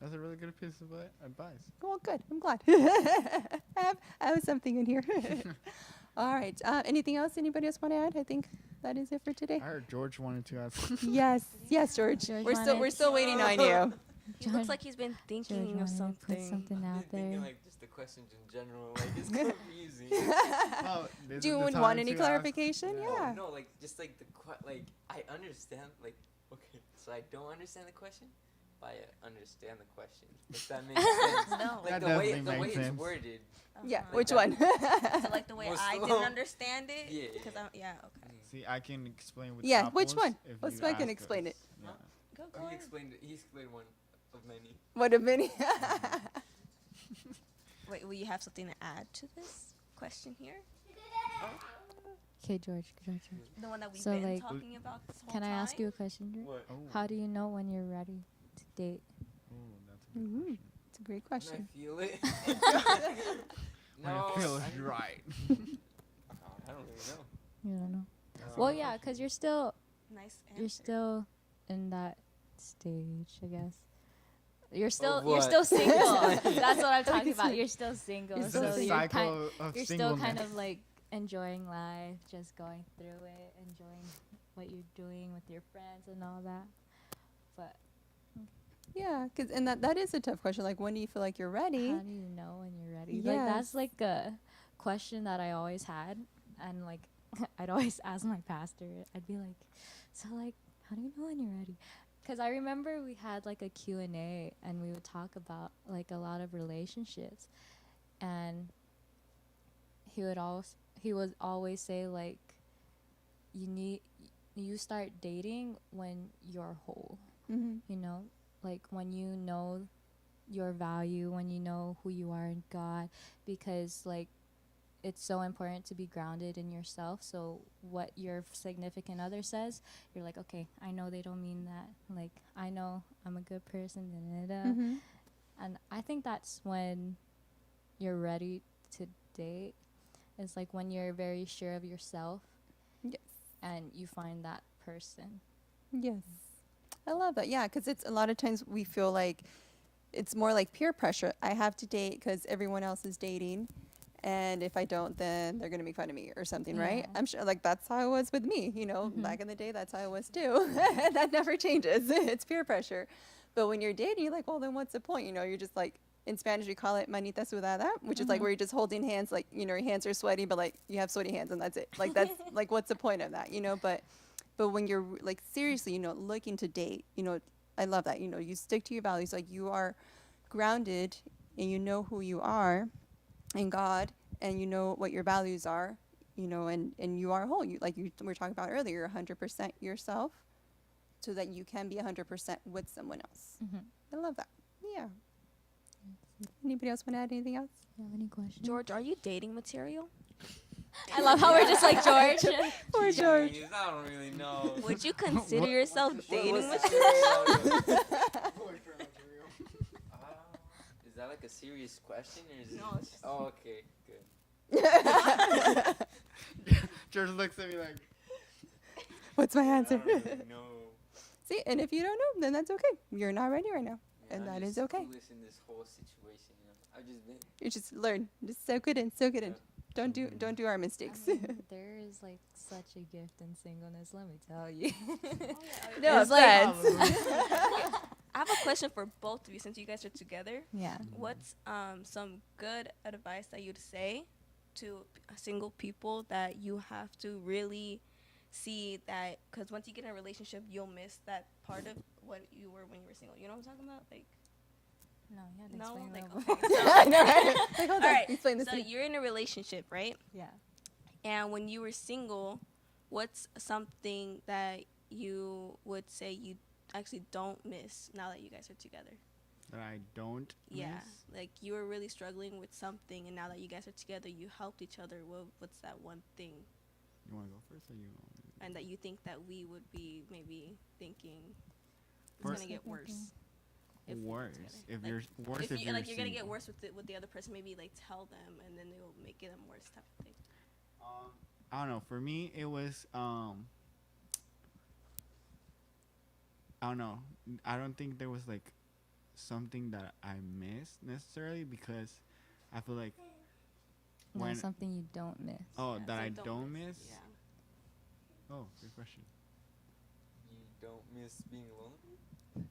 That's a really good piece of advice. Well, good. I'm glad. I have something in here. All right. Anything else? Anybody else want to add? I think that is it for today. I heard George wanted to ask. Yes, George. George We're wanted- still waiting on you. He looks like he's been thinking George of wanted to something. put something out Thinking there. like just the questions in general, like it's confusing. Oh, this Do is you the want time any to ask. clarification? Yeah. No, like just like like I understand like okay, so I don't understand the question, but I understand the question. If that makes sense. No. Like That the way definitely makes it's sense. worded. Yeah. Uh-huh. Which that- one? So like the way Most I of didn't them. understand it. Yeah, Because yeah. okay. See, I can explain with Yeah, which couples one? if Let's you so I can ask explain us. it. Yeah. Go Oh, he ahead. explained one of many. What a minute. Wait, will you have something to add to this question here? Okay, George. The one that we've So, been like, talking about this whole Can I time? ask you a question, George? What? Oh, How do you know when you're ready to date? oh, that's a good Mhm. question. It's a great When I question. feel it. When it feels I- right. I don't really know. You don't know. That's Well, a good yeah, question. because you're still Nice answer. you're still in that stage, I guess. You're still what? single. Explain. That's what I'm talking Explain. about. You're still single, You're It's still so a single. you're cycle of you're still kind singleness. of like enjoying life, just going through it, enjoying what you're doing with your friends and all that. But Yeah, cause and that is a tough question. Like, when do you feel like you're ready? how do you know when you're ready? Like that's Yes. like a question that I always had, and like I'd always ask my pastor. I'd be like, so like, how do you know when you're ready? Because I remember we had like a Q&A, and we would talk about like a lot of relationships, and he would always say like, you start dating when you're whole, Mm-hmm. you know, like when you know your value, when you know who you are in God, because like it's so important to be grounded in yourself. So what your significant other says, you're like, okay, I know they don't mean that. Like, I know I'm a good person. Da, da, da. Mm-hmm. And I think that's when you're ready to date. It's like when you're very sure of yourself Yes. and you find that person. Yes. I love that. Yeah, because it's a lot of times we feel like it's more like peer pressure. I have to date because everyone else is dating. And if I don't, then they're going to make fun of me or something, right? Yeah. I'm sure like that's how it was with me. You know, Mhm. back in the day, that's how it was too. That never changes. It's peer pressure. But when you're dating, you're like, well, then what's the point? You know, you're just like, in Spanish, we call it manita sudada, which is like Mhm. where you're just holding hands, like, you know, your hands are sweaty, but like you have sweaty hands and that's it. Like, that's like, what's the point of that, you know? But when you're like seriously, you know, looking to date, you know, I love that. You know, you stick to your values, like you are grounded and you know who you are in God and you know what your values are, you know, and you are whole. You like you were talking about earlier, you're 100% yourself so that you can be 100% with someone else. Mhm. I love that. Yeah. Anybody else want to add anything else? You have any questions? George, are you dating material? I love how we're just like George. Poor George. Jeez, I don't really know. Would you consider yourself dating what's material? Is that like a serious question or is No, it? it's just- Oh, okay, good. George looks at me like, What's my I answer? don't really know. See, and if you don't know, then that's okay. You're not ready right now. Yeah, And I'm that is just okay. clueless in this whole situation. You know? I've just been. You just learn. Just soak it in. Soak it in. Don't do our mistakes. There is like such a gift in singleness, let me tell you. No It's like- offense. I have a question for both of you since you guys are together. Yeah. What's some good advice that you'd say to single people that you have to really see that, because once you get in a relationship, you'll miss that part of what you were when you were single. You know what I'm talking about? Like, No, you had to no, explain like, a little okay. bit. I know, right? Like, hold All on. right. Explain this So to me. you're in a relationship, right? Yeah. And when you were single, what's something that you would say you actually don't miss now that you guys are together? that I don't Yeah, miss. like you were really struggling with something, and now that you guys are together, you helped each other. What's that one thing, You want to go first or you want me to? and that you think that we would be maybe thinking it's For- gonna get worse? if we were Worse. together? If Like, you're worse if if you, you're like you're gonna get single. worse with the other person, maybe like tell them, and then they will make it worse type of thing. I don't know. For me, it was I don't know. I don't think there was like something that I missed necessarily because I feel like No, when something you don't miss. oh Yeah, that so I don't miss. Yeah. Oh, good question. You don't miss being alone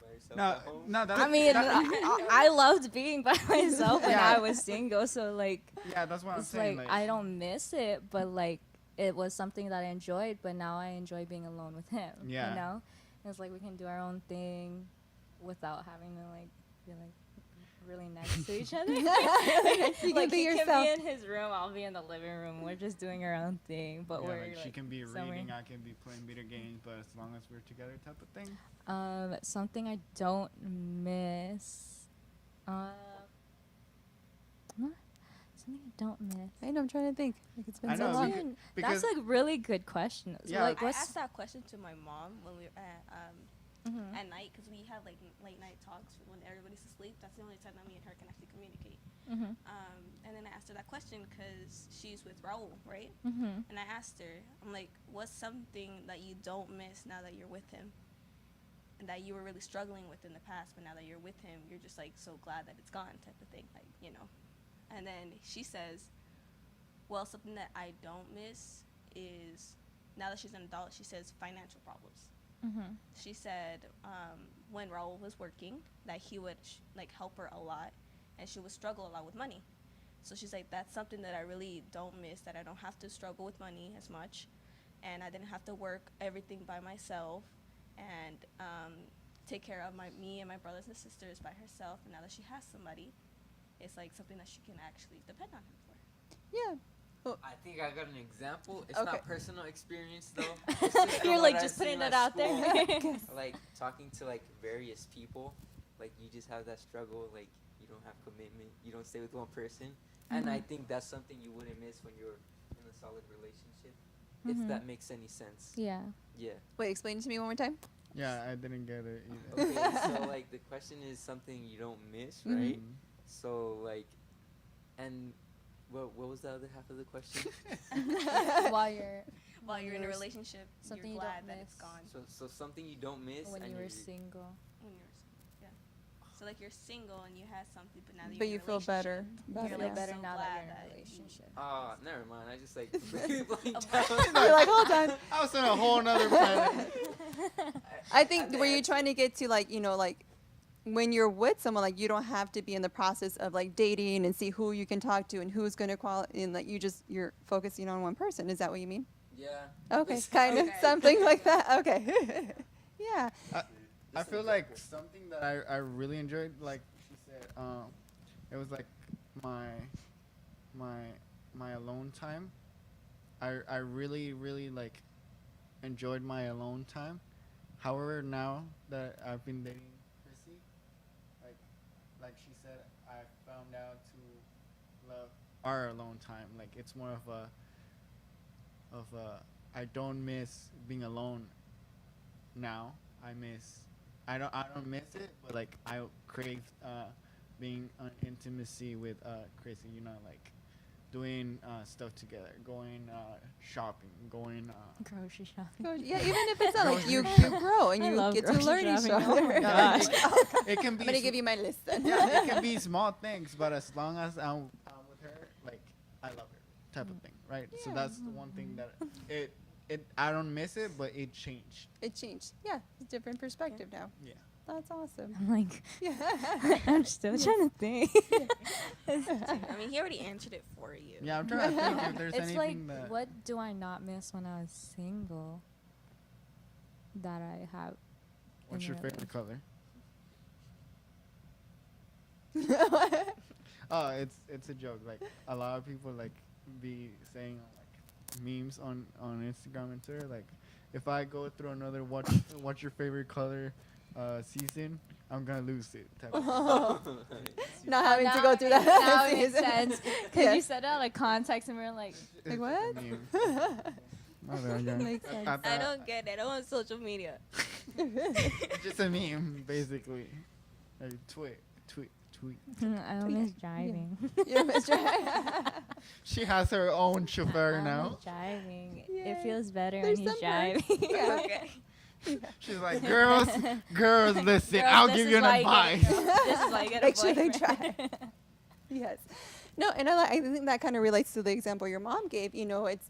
by yourself No, at home? no, that's I mean, that- I loved being by myself when Yeah. I was single, so like yeah, that's what I'm it's saying. like I don't miss it, but like it was something that I enjoyed, but now I enjoy being alone with him. Yeah. You know? It's like we can do our own thing without having to like be like really next to each other. You can Like be he yourself. can be in his room, I'll be in the living room. We're just doing our own thing, but yeah, we're like she like can be somewhere. reading, I can be playing video games, but as long as we're together, type of thing. Something I don't miss. Something I don't miss. I know. I'm trying to think. Like, it's been I so know, long. beca- because That's like really good question. So Yeah. like I what's asked that question to my mom when we were Mhm. at night, because we have like late night talks when everybody's asleep. That's the only time that me and her can actually communicate. Mhm. And then I asked her that question because she's with Raul, right? Mhm. And I asked her, I'm like, what's something that you don't miss now that you're with him? And that you were really struggling with in the past, but now that you're with him, you're just like so glad that it's gone type of thing, like, you know. And then she says, well, something that I don't miss is, now that she's an adult, she says financial problems. Mm-hmm. She said when Raul was working that he would like help her a lot, and she would struggle a lot with money. So she's like, that's something that I really don't miss, that I don't have to struggle with money as much, and I didn't have to work everything by myself and take care of me and my brothers and sisters by herself. And now that she has somebody, it's like something that she can actually depend on him for. Yeah. I think I got an example. It's Okay. not personal experience though. It's just You're from like what just I've putting seen it at out there. school. Like talking to like various people, like you just have that struggle, like you don't have commitment, you don't stay with one person, and I think that's something you wouldn't miss when you're in a solid relationship, if that makes any sense. Yeah. Yeah. Wait, explain it to me one more time. Yeah, I didn't get it either. Okay, so like the question is something you don't miss, right? So like, and what was the other half of the question? While you're While you're in a Yours- relationship, something you're you glad don't that it's miss. gone. So something you don't miss when and you were you're single. When you're single, yeah. So like you're single and you had something, but now that But you're you in a feel better. relationship, Better, you're Feel like better so now glad that you're in that a you- relationship. never mind. I just like blanked out. You're like, hold on. I was on a whole nother planet. I think were you trying to get to like, you know, like when you're with someone, like you don't have to be in the process of like dating and see who you can talk to and who's going to qualify, and like you're focusing on one person. Is that what you mean? Yeah. Okay, This- kind of Okay. something like that. Okay. Yeah. I feel like something that I really enjoyed, like she said, it was like my alone time. I really like enjoyed my alone time. However, now that I've been dating Chrissy, like she said, I found out to love our alone time. Like it's more of a I don't miss being alone now. I don't miss it, but like I crave being intimacy with Chrissy. You know, like doing stuff together, going shopping, going. Grocery shopping. Go- Yeah, even if it's not like you Grocery grow and I you love get to grocery learn each shopping. Oh other. my No, gosh. it can be. I'm gonna give you my list then. Yeah, it can be small things, but as long as I'm with her, like I love her, type of thing, right? So Yeah. that's the one thing that it I don't miss it, but it changed. It changed. Yeah, it's a different perspective now. Yeah. That's awesome. I'm like, Yeah. I'm still trying to think. I mean, he already answered it for you. Yeah, I'm trying to think if there's It's like, anything that. what do I not miss when I was single that I have? What's in your my favorite life? color? Oh, it's a joke. Like a lot of people like be saying like memes on Instagram and Twitter. Like if I go through another what's your favorite color season, I'm gonna lose it. Type of Not having to Now go it through makes- that. Now it makes season. sense. Because Yes. you said it out of context and we were like, Like what? meme. My bad, guys. Makes sense. I thought- don't get it. I'm on social media. It's just a meme, basically. Like tweet. I don't miss driving. You miss your- She has her own I chauffeur don't now. miss driving. Yeah. It feels better There's when he's some perks. driving. Yeah. Okay. She's like, girls, listen, Girls, I'll this give is you an why get advice. a girl. This is why you get a Make sure they boyfriend. try. Yes. No, and I think that kind of relates to the example your mom gave. You know, it's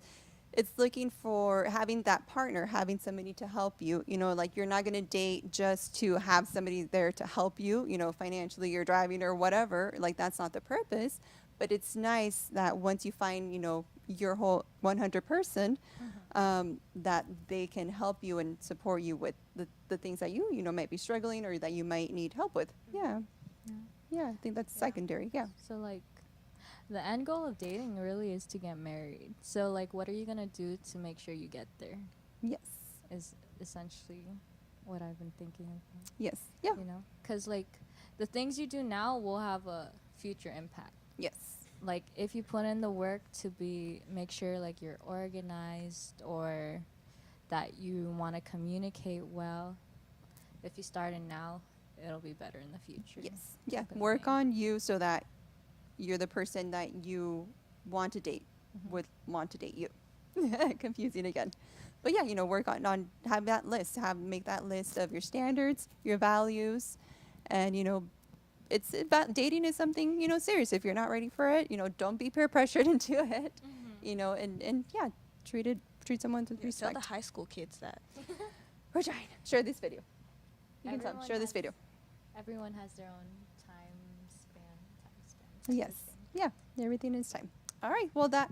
looking for having that partner, having somebody to help you. You know, like you're not going to date just to have somebody there to help you, you know, financially or driving or whatever. Like that's not the purpose. But it's nice that once you find, you know, your whole 100 person, that they can help you and support you with the things that you know, might be struggling or that you might need help with. Yeah. Yeah, I think that's secondary. Yeah. So like, the end goal of dating really is to get married. So like, what are you gonna do to make sure you get there? Yes. Is essentially what I've been thinking of. Yes. Yeah. You know, because like, the things you do now will have a future impact. Yes. Like if you put in the work to make sure like you're organized or that you want to communicate well, if you start in now, it'll be better in the future. Yes. Yeah. type of Work thing. on you so that you're the person that you want to date would want to date you. Confusing again. But yeah, you know, work on have that list, make that list of your standards, your values, and you know, it's about dating is something, you know, serious. If you're not ready for it, you know, don't be peer pressured into it. You know, and yeah, treat someone with Yeah, tell respect. the high school kids that. We're trying. Share this video. You can tell them. Everyone Share this has- video. Everyone has their own time span. Yes. Yeah. Everything is time. All right. Well, that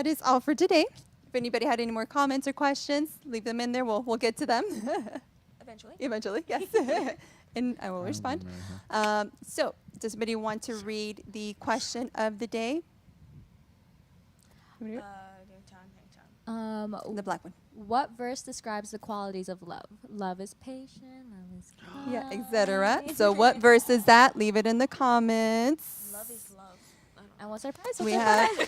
is all for today. If anybody had any more comments or questions, leave them in there. We'll get to them Eventually. eventually. Yes. And I will respond. So, does somebody want to read the question of the day? Time. The black one. What verse describes the qualities of love? Love is patient. Love is kind. Yeah, etc. So, what verse is that? Leave it in the comments. Love is love. And what's our prize? We What's our have prize?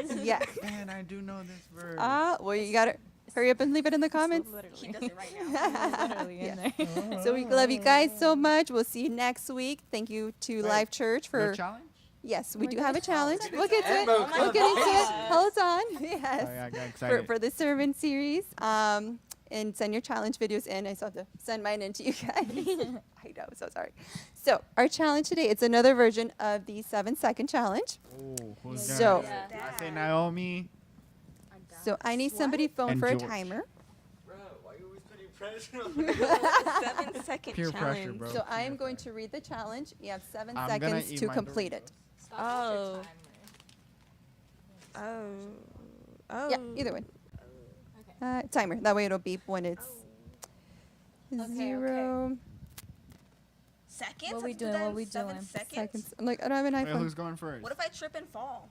verse. Yeah. Man, I do know this verse. Well, you gotta hurry up and leave it in the comments. He does it right now. Literally in Yeah. there. So we love you guys so much. We'll see you next week. Thank you to Wait, Life Church No for. challenge? Yes, we We're do have a gonna- challenge. We'll get to it. Oh We'll get into it. gosh. Hold on. Yes. Oh, yeah, I got excited. For the sermon series. And send your challenge videos in. I still have to send mine in to you guys. I know, so sorry. So our challenge today, it's another version of the 7-second challenge. Oh, who's So- gonna- I say Naomi. So I need somebody phone And for a George. timer. Bro, why you always putting pressure on me? 7-second Peer challenge. pressure, bro. So I am going to read the challenge. You have 7 I'm gonna seconds eat to my complete it. Oh. Oh. Yeah, either one. Timer. That way it'll beep when it's okay. 0 Seconds? What we Have to do doing? that What in we 7 doing? seconds? seconds. I'm like, I don't have an Wait, iPhone. who's going first? What if I trip and fall?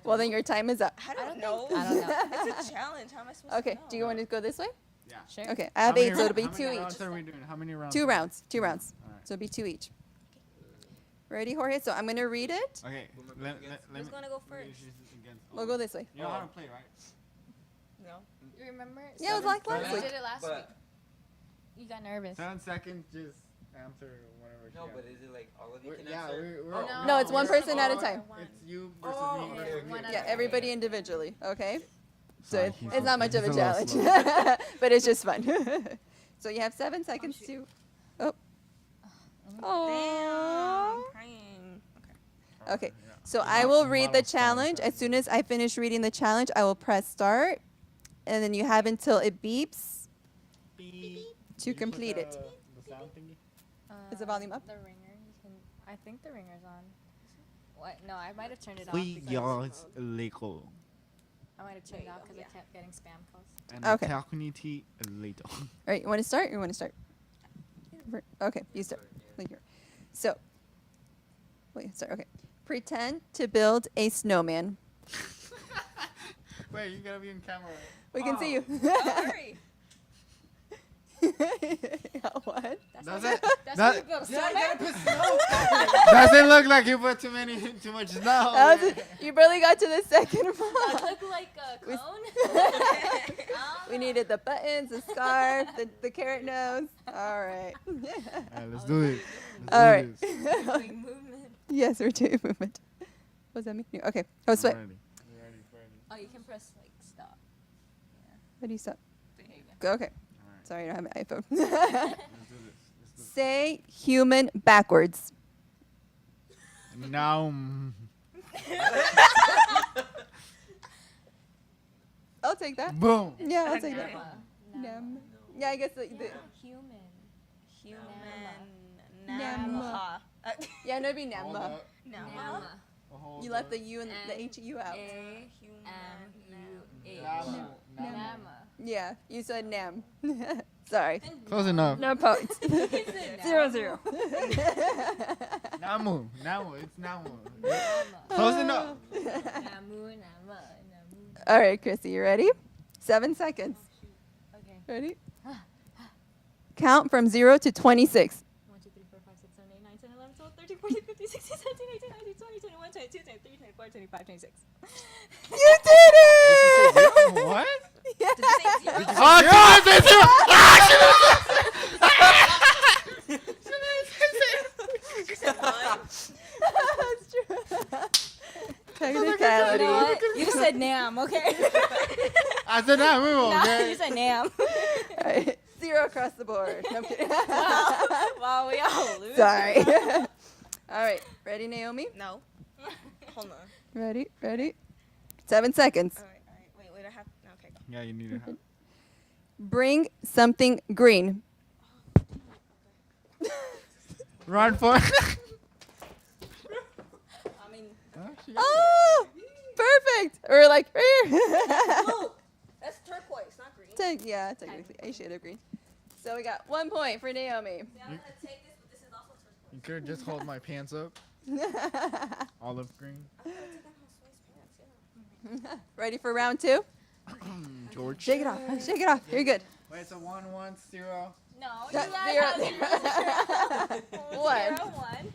Well, then your time is up. I don't know. I don't know. It's a challenge. How am I supposed Okay, to know? do you want to go this way? Yeah. Sure. Okay, I have How 8, many so it'll be how 2 many each. rounds are we doing? How many rounds? 2 are we- rounds. 2 rounds. All right. So it'll be 2 each. Ready, Jorge? So I'm going to read it. Okay. Let Who's me. gonna go let me- first? against- We'll go this way. You know how to play, right? No. You remember? Yeah, it was like last We week. did it last week. But, You got nervous. 7 seconds, just answer whatever. no, she but asks. is it like all of you We're- can yeah, answer? we're Oh, all- No, it's one we're person at a all- time. It's you versus Oh, me okay, versus okay. One you. at Yeah, a everybody individually, okay? So Sorry, it's, he's it's not a- much of a he's a challenge, little slow. but it's just fun. So you have 7 seconds to. Oh. Damn. Oh. I'm crying. Okay. Yeah. So It's I not- will it's read not the a phone challenge. thing. As soon as I finish reading the challenge, I will press start, and then you have until it beeps to complete it. The sound thingy? Is the volume up? The ringer. You can. I think the ringer's on. What? No, I might have turned it off. We because- yours legal. I might have turned it off because Yeah. I kept getting spam calls. And Okay. opportunity later. All right, you want to start? Or you want to start? Okay, you start. Like here. So, wait, start. Okay. Pretend to build a snowman. Wait, you gotta be in camera. We can see you. Oh, hurry. What? That's Does how it? That's That- how you build a snowman? Doesn't look like you put too much snow. That was it. You barely got to the second That part. look like a We- cone? We needed the buttons, the scarf, the carrot nose. All right. Alright, let's do it. All right. Doing movement. Yes, we're doing movement. What does that mean? Okay. Oh, sweat. Oh, you can press like stop. How do you stop? There you go. Okay. Alright, Sorry, I don't have an iPhone. let's do this. Say human backwards. Now. I'll take that. Boom. Yeah, I'll take that. Nama. Nem. Yeah, I guess the Human. Human. Nam. Nama. yeah, no, it'd be Hold Nema. up. Nama. Hold You left up. the U and the HU out. A-M-U-A. Namu. Namu. Nama. Yeah, you said Nem. Sorry. Close enough. No points. 0-0. Namu. Namu. It's Namu. Nama. Close enough. Namu, nama, namu. All right, Chrissy, you ready? 7 seconds. Okay. Ready? Count from 0 to 26. 1, 2, 3, 4, 5, 6, 7, 8, 9, 10, 11, 12, 13, 14, 15, 16, 17, 18, 19, 20, 21, 22, 23, 24, 25, 26. You did it! What? Yeah. Did you say zero? Oh, God, it's zero. You said one? That's true. You Technicality. know what? You said Nam, okay? I said Namu. No, Okay. you said Nam. All right. 0 across the board. No, I'm kidding. Wow, we all lose. Sorry. All right. Ready, Naomi? No. Hold on. Ready? 7 seconds. All right. Wait, I have. Okay, go. Yeah, you need to have. Bring something green. Run for it. I mean, Oh, perfect. Or like right here. blue. That's turquoise, not green. Yeah, technically a shade of green. So we got 1 point for Naomi. See, I'm gonna take this, but this is also turquoise. You could just hold my pants up. Olive green. I'm gonna take off my Swiss pants, yeah. Ready for round 2? George. Shake it off. Shake it off. You're good. Wait, it's a 1, 1, 0. No, you That- guys zero, have One. 1.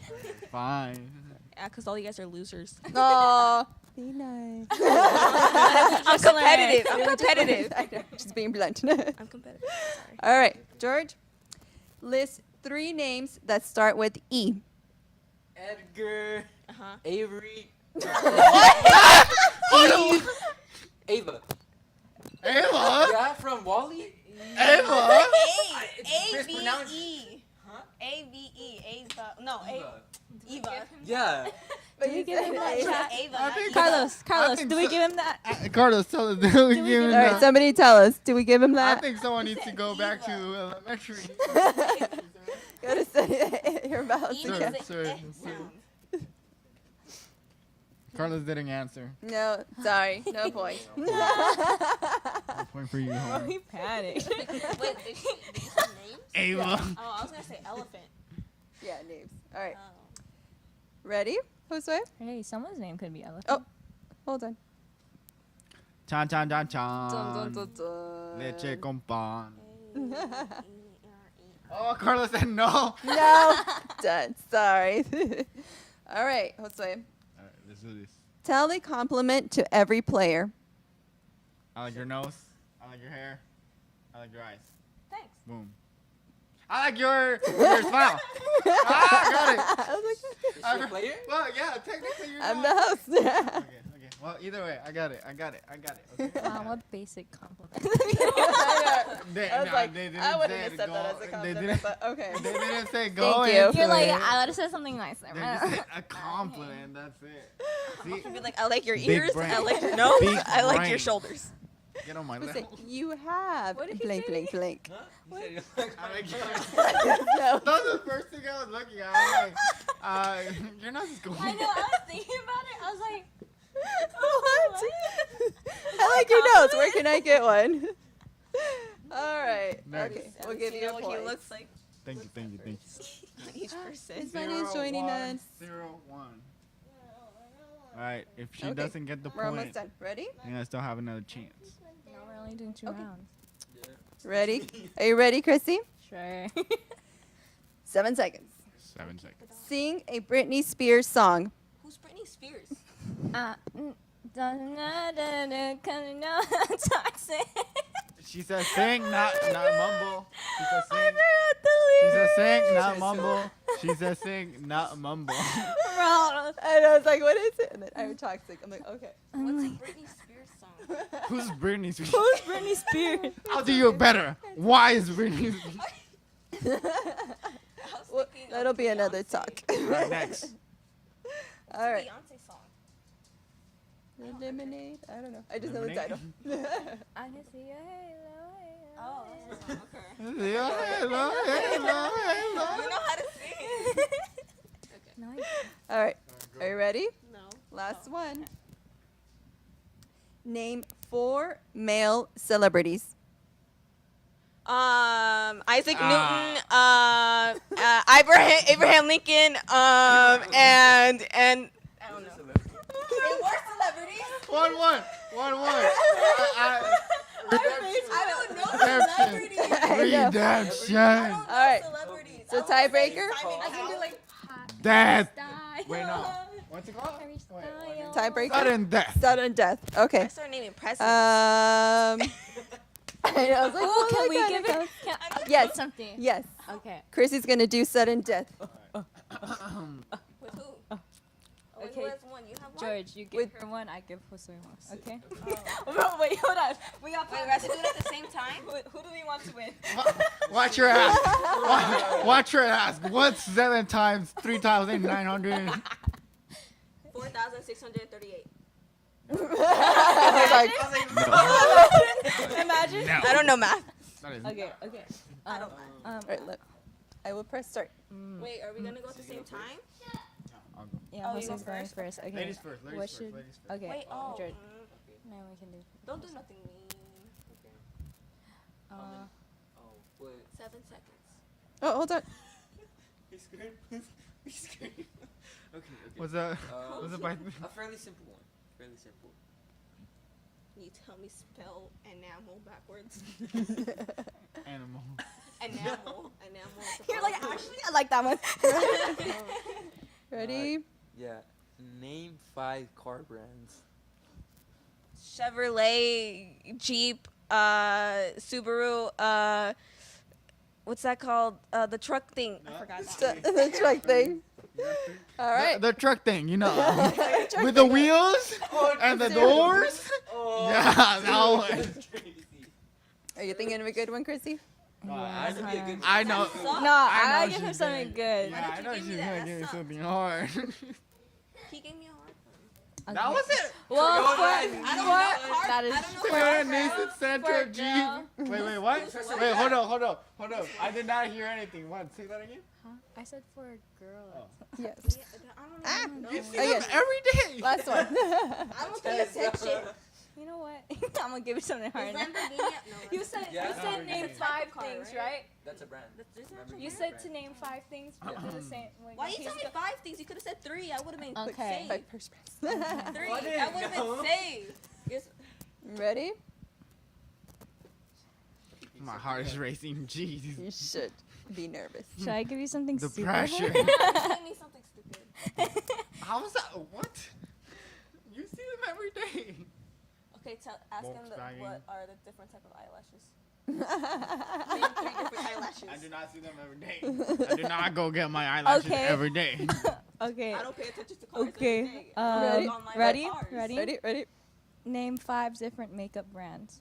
Fine. Yeah, because all you guys are losers. Aw. Be nice. I'm competitive. I'm competitive. I know, just being blunt. I'm competitive. Sorry. All right, George. List 3 names that start with E. Edgar, Uh-huh. Avery, Ava. Ava? Yeah, from Wally. Ava? It's mispronounced. A-V-E. Huh? A-V-E. Ava. No, Eva. Eva. Yeah. But you give him that Ava. chat? Ava. I not think Eva. Carlos, think do we so. give him that? Carlos, tell us. Do we give him All right, that? somebody tell us. Do we give him I that? think someone needs to go back to elementary. Gotta say your mouth Eva again. is Sir, a sir, eh sir. sound. Carlos didn't answer. No, sorry, no point. No point for you, homie. He panicked. Wait, did you say names? Ava. Oh, I was gonna say elephant. Yeah, names. All right, Oh. ready, Josue? Hey, someone's name could be Elephant. Oh. Hold on. Chan chan chan Dun, dun, chan. dun, Leche dun. con pan. A-E-R-E. Oh, Carlos said no. No, done. Sorry. All right, Josue. Alright, let's do this. Tell a compliment to every player. I like your nose. I like your hair. I like your eyes. Thanks. Boom. I like your smile. Ah, got it. I was like, Is she a player? Well, yeah, technically you're I'm not. the host. Okay, okay. Well, either way, I got it. Okay? Wow, what basic compliment. They, I was no, like, they didn't I wouldn't say accept that as a They compliment, didn't, but okay. they didn't say go Thank you. into You're like, it. I would have said something nicer. They just said a compliment. That's it. See, I'd be like, I like your Big ears. brain. I like your nose. Big I like brain. your shoulders. get on my Jose, level. you have What did he blank, say? blank, blank. Huh? You said you like I like No. That was the first thing I was looking at. I was like, you're not just going. I know, I was thinking about it. I was like, What? I like your nose. Where can I get one? All right. Next. Okay, we'll give you a what point. he looks like. Thank you. Each person. It's my name's joining us. 0, 1. All right. If she Okay, doesn't get the We're almost point, done. Ready? then I still have another chance. no, we're only doing 2 Okay. rounds. Ready? Are you ready, Chrissy? Sure. 7 seconds. 7 seconds. Sing a Britney Spears song. Who's Britney Spears? Toxic. She said sing, not mumble. She said I sing. forgot the She lyrics. said sing, not mumble. She said sing, not mumble. Bro. And I was like, what is it? And then I heard toxic. I'm like, okay. I'm What's a like, Britney Spears song? Who's Britney Spears? who's Britney Spears? I'll do you better. Why is Britney Spears? I was Well, thinking that'll of be another Beyonce. talk. Right, next. All right. Beyonce song. Lemonade? I don't know. I just know the title. Lemonade? I can see your halo. Oh, that's a song. Okay. Hello, hello, hello, hello. You know how to sing. No, All right. Are you ready? No. Last one. Name 4 male celebrities. Isaac Newton, Abraham Lincoln, and I don't know. They were celebrities. 1, 1. 1, 1. I don't know celebrities. I know. Redemption. All right. Celebrities. So I would say tiebreaker? Simon I can do Cowell. like Death. die. Wait, no. What's it called? Wait, Tiebreaker? sudden death. Sudden death. I Okay. started naming presidents. I know, I was like, Ooh, oh can my we God, give I got- it? Can, Yes. Something. Yes. Okay. Chrissy's going to do sudden death. With who? Oh, wait, who Okay. has one? You have one? George, you give With- her one, I give Jose one. Okay? Oh. Wait, hold on. We got Wait, we have to do it at the same time? Who do we want to win? Watch your ass. Watch your ass. What's 7 times 3,900? 4,638. I was like, Imagine. No. I don't know math. That is. Okay. I don't mind. All right, look. I will press start. Wait, are we gonna go at the same time? I'll go. Yeah, Oh, you Jose's go going first? first. Okay. Ladies first. Ladies What first. should? Ladies first. Okay. Wait, oh. Jared. Okay. No, we can do. Don't do nothing mean. Okay. Uh, Oh, but 7 seconds. Oh, hold on. he's scared. He's scared. Okay. What's that? What's it by? A fairly simple one. Fairly simple. You tell me spell enamel backwards. Animal. Enamel. Enamel. You're like, actually, I like that one. Ready? Yeah. Name 5 car brands. Chevrolet, Jeep, Subaru, what's that called? The truck thing. I forgot that. The truck thing. All right. The truck thing, you know. With the wheels and the doors. Oh, Yeah, that one. that's crazy. Are you thinking of a good one, Chrissy? That'd be a good I know. Suck. No, I know I give she's him something good. Yeah, I you know give she's me that? gonna That give me sucks. something hard. He gave me a hard one. That was it. Well, Go for, ahead. I don't for- know. that is I don't know. Man, Nathan Central For a Jeep. girl. Wait, what? Wait, hold on. I did not hear anything. What? Say that again. Huh? I said for a girl. Oh. Yes. I don't know. You see Okay. them every day. Last one. I'm gonna pay attention. You know what? I'm gonna give you something Is hard. Lamborghini? No. You said Yeah. you said name Lamborghini. 5 Car, things, right? right? That's a brand. Remember You the said brand. to name 5 things, but they're the same. Wait, Why no, you he's tell me go- 5 things? You could have said 3. I would have been Okay. safe. First press. 3. I would have No. been safe. Yes. Ready? My heart is racing. Jeez. You should be nervous. Should I give you something The super pressure. Give me something stupid. How was that? What? You see them every day. Okay, ask him Volkswagen. what are the different type of eyelashes. Name 3 different eyelashes. I do not see them every day. I do not go get my eyelashes Okay. every day. Okay. I don't pay attention to cars Okay. every day. Ready? On my Ready? cars. Ready? Ready? Name 5 different makeup brands.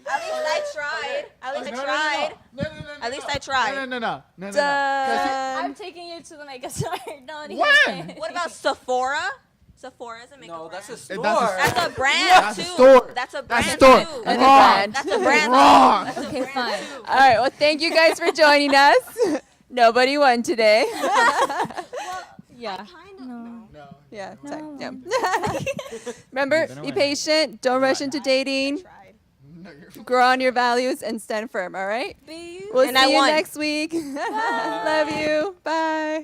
At least I tried. At least I tried. No. At least I tried. No. I'm taking you to the makeup store. No, When? What about Sephora? Sephora is a makeup No, that's a brand. store. That's a brand That's too. a store. That's a That's brand a store. too. That's a Wrong. brand. That's a brand. Wrong. That's a Okay, brand fine. too. All right. Well, thank you guys for joining us. Nobody won today. Yeah. Kind of. No. No. Yeah. No. sorry, yeah. Remember, You're gonna be win. patient. Don't rush into dating. Tried. No, you're Grow on your values and stand firm. All right. Be We'll And I see you won. next week. Love you. Bye.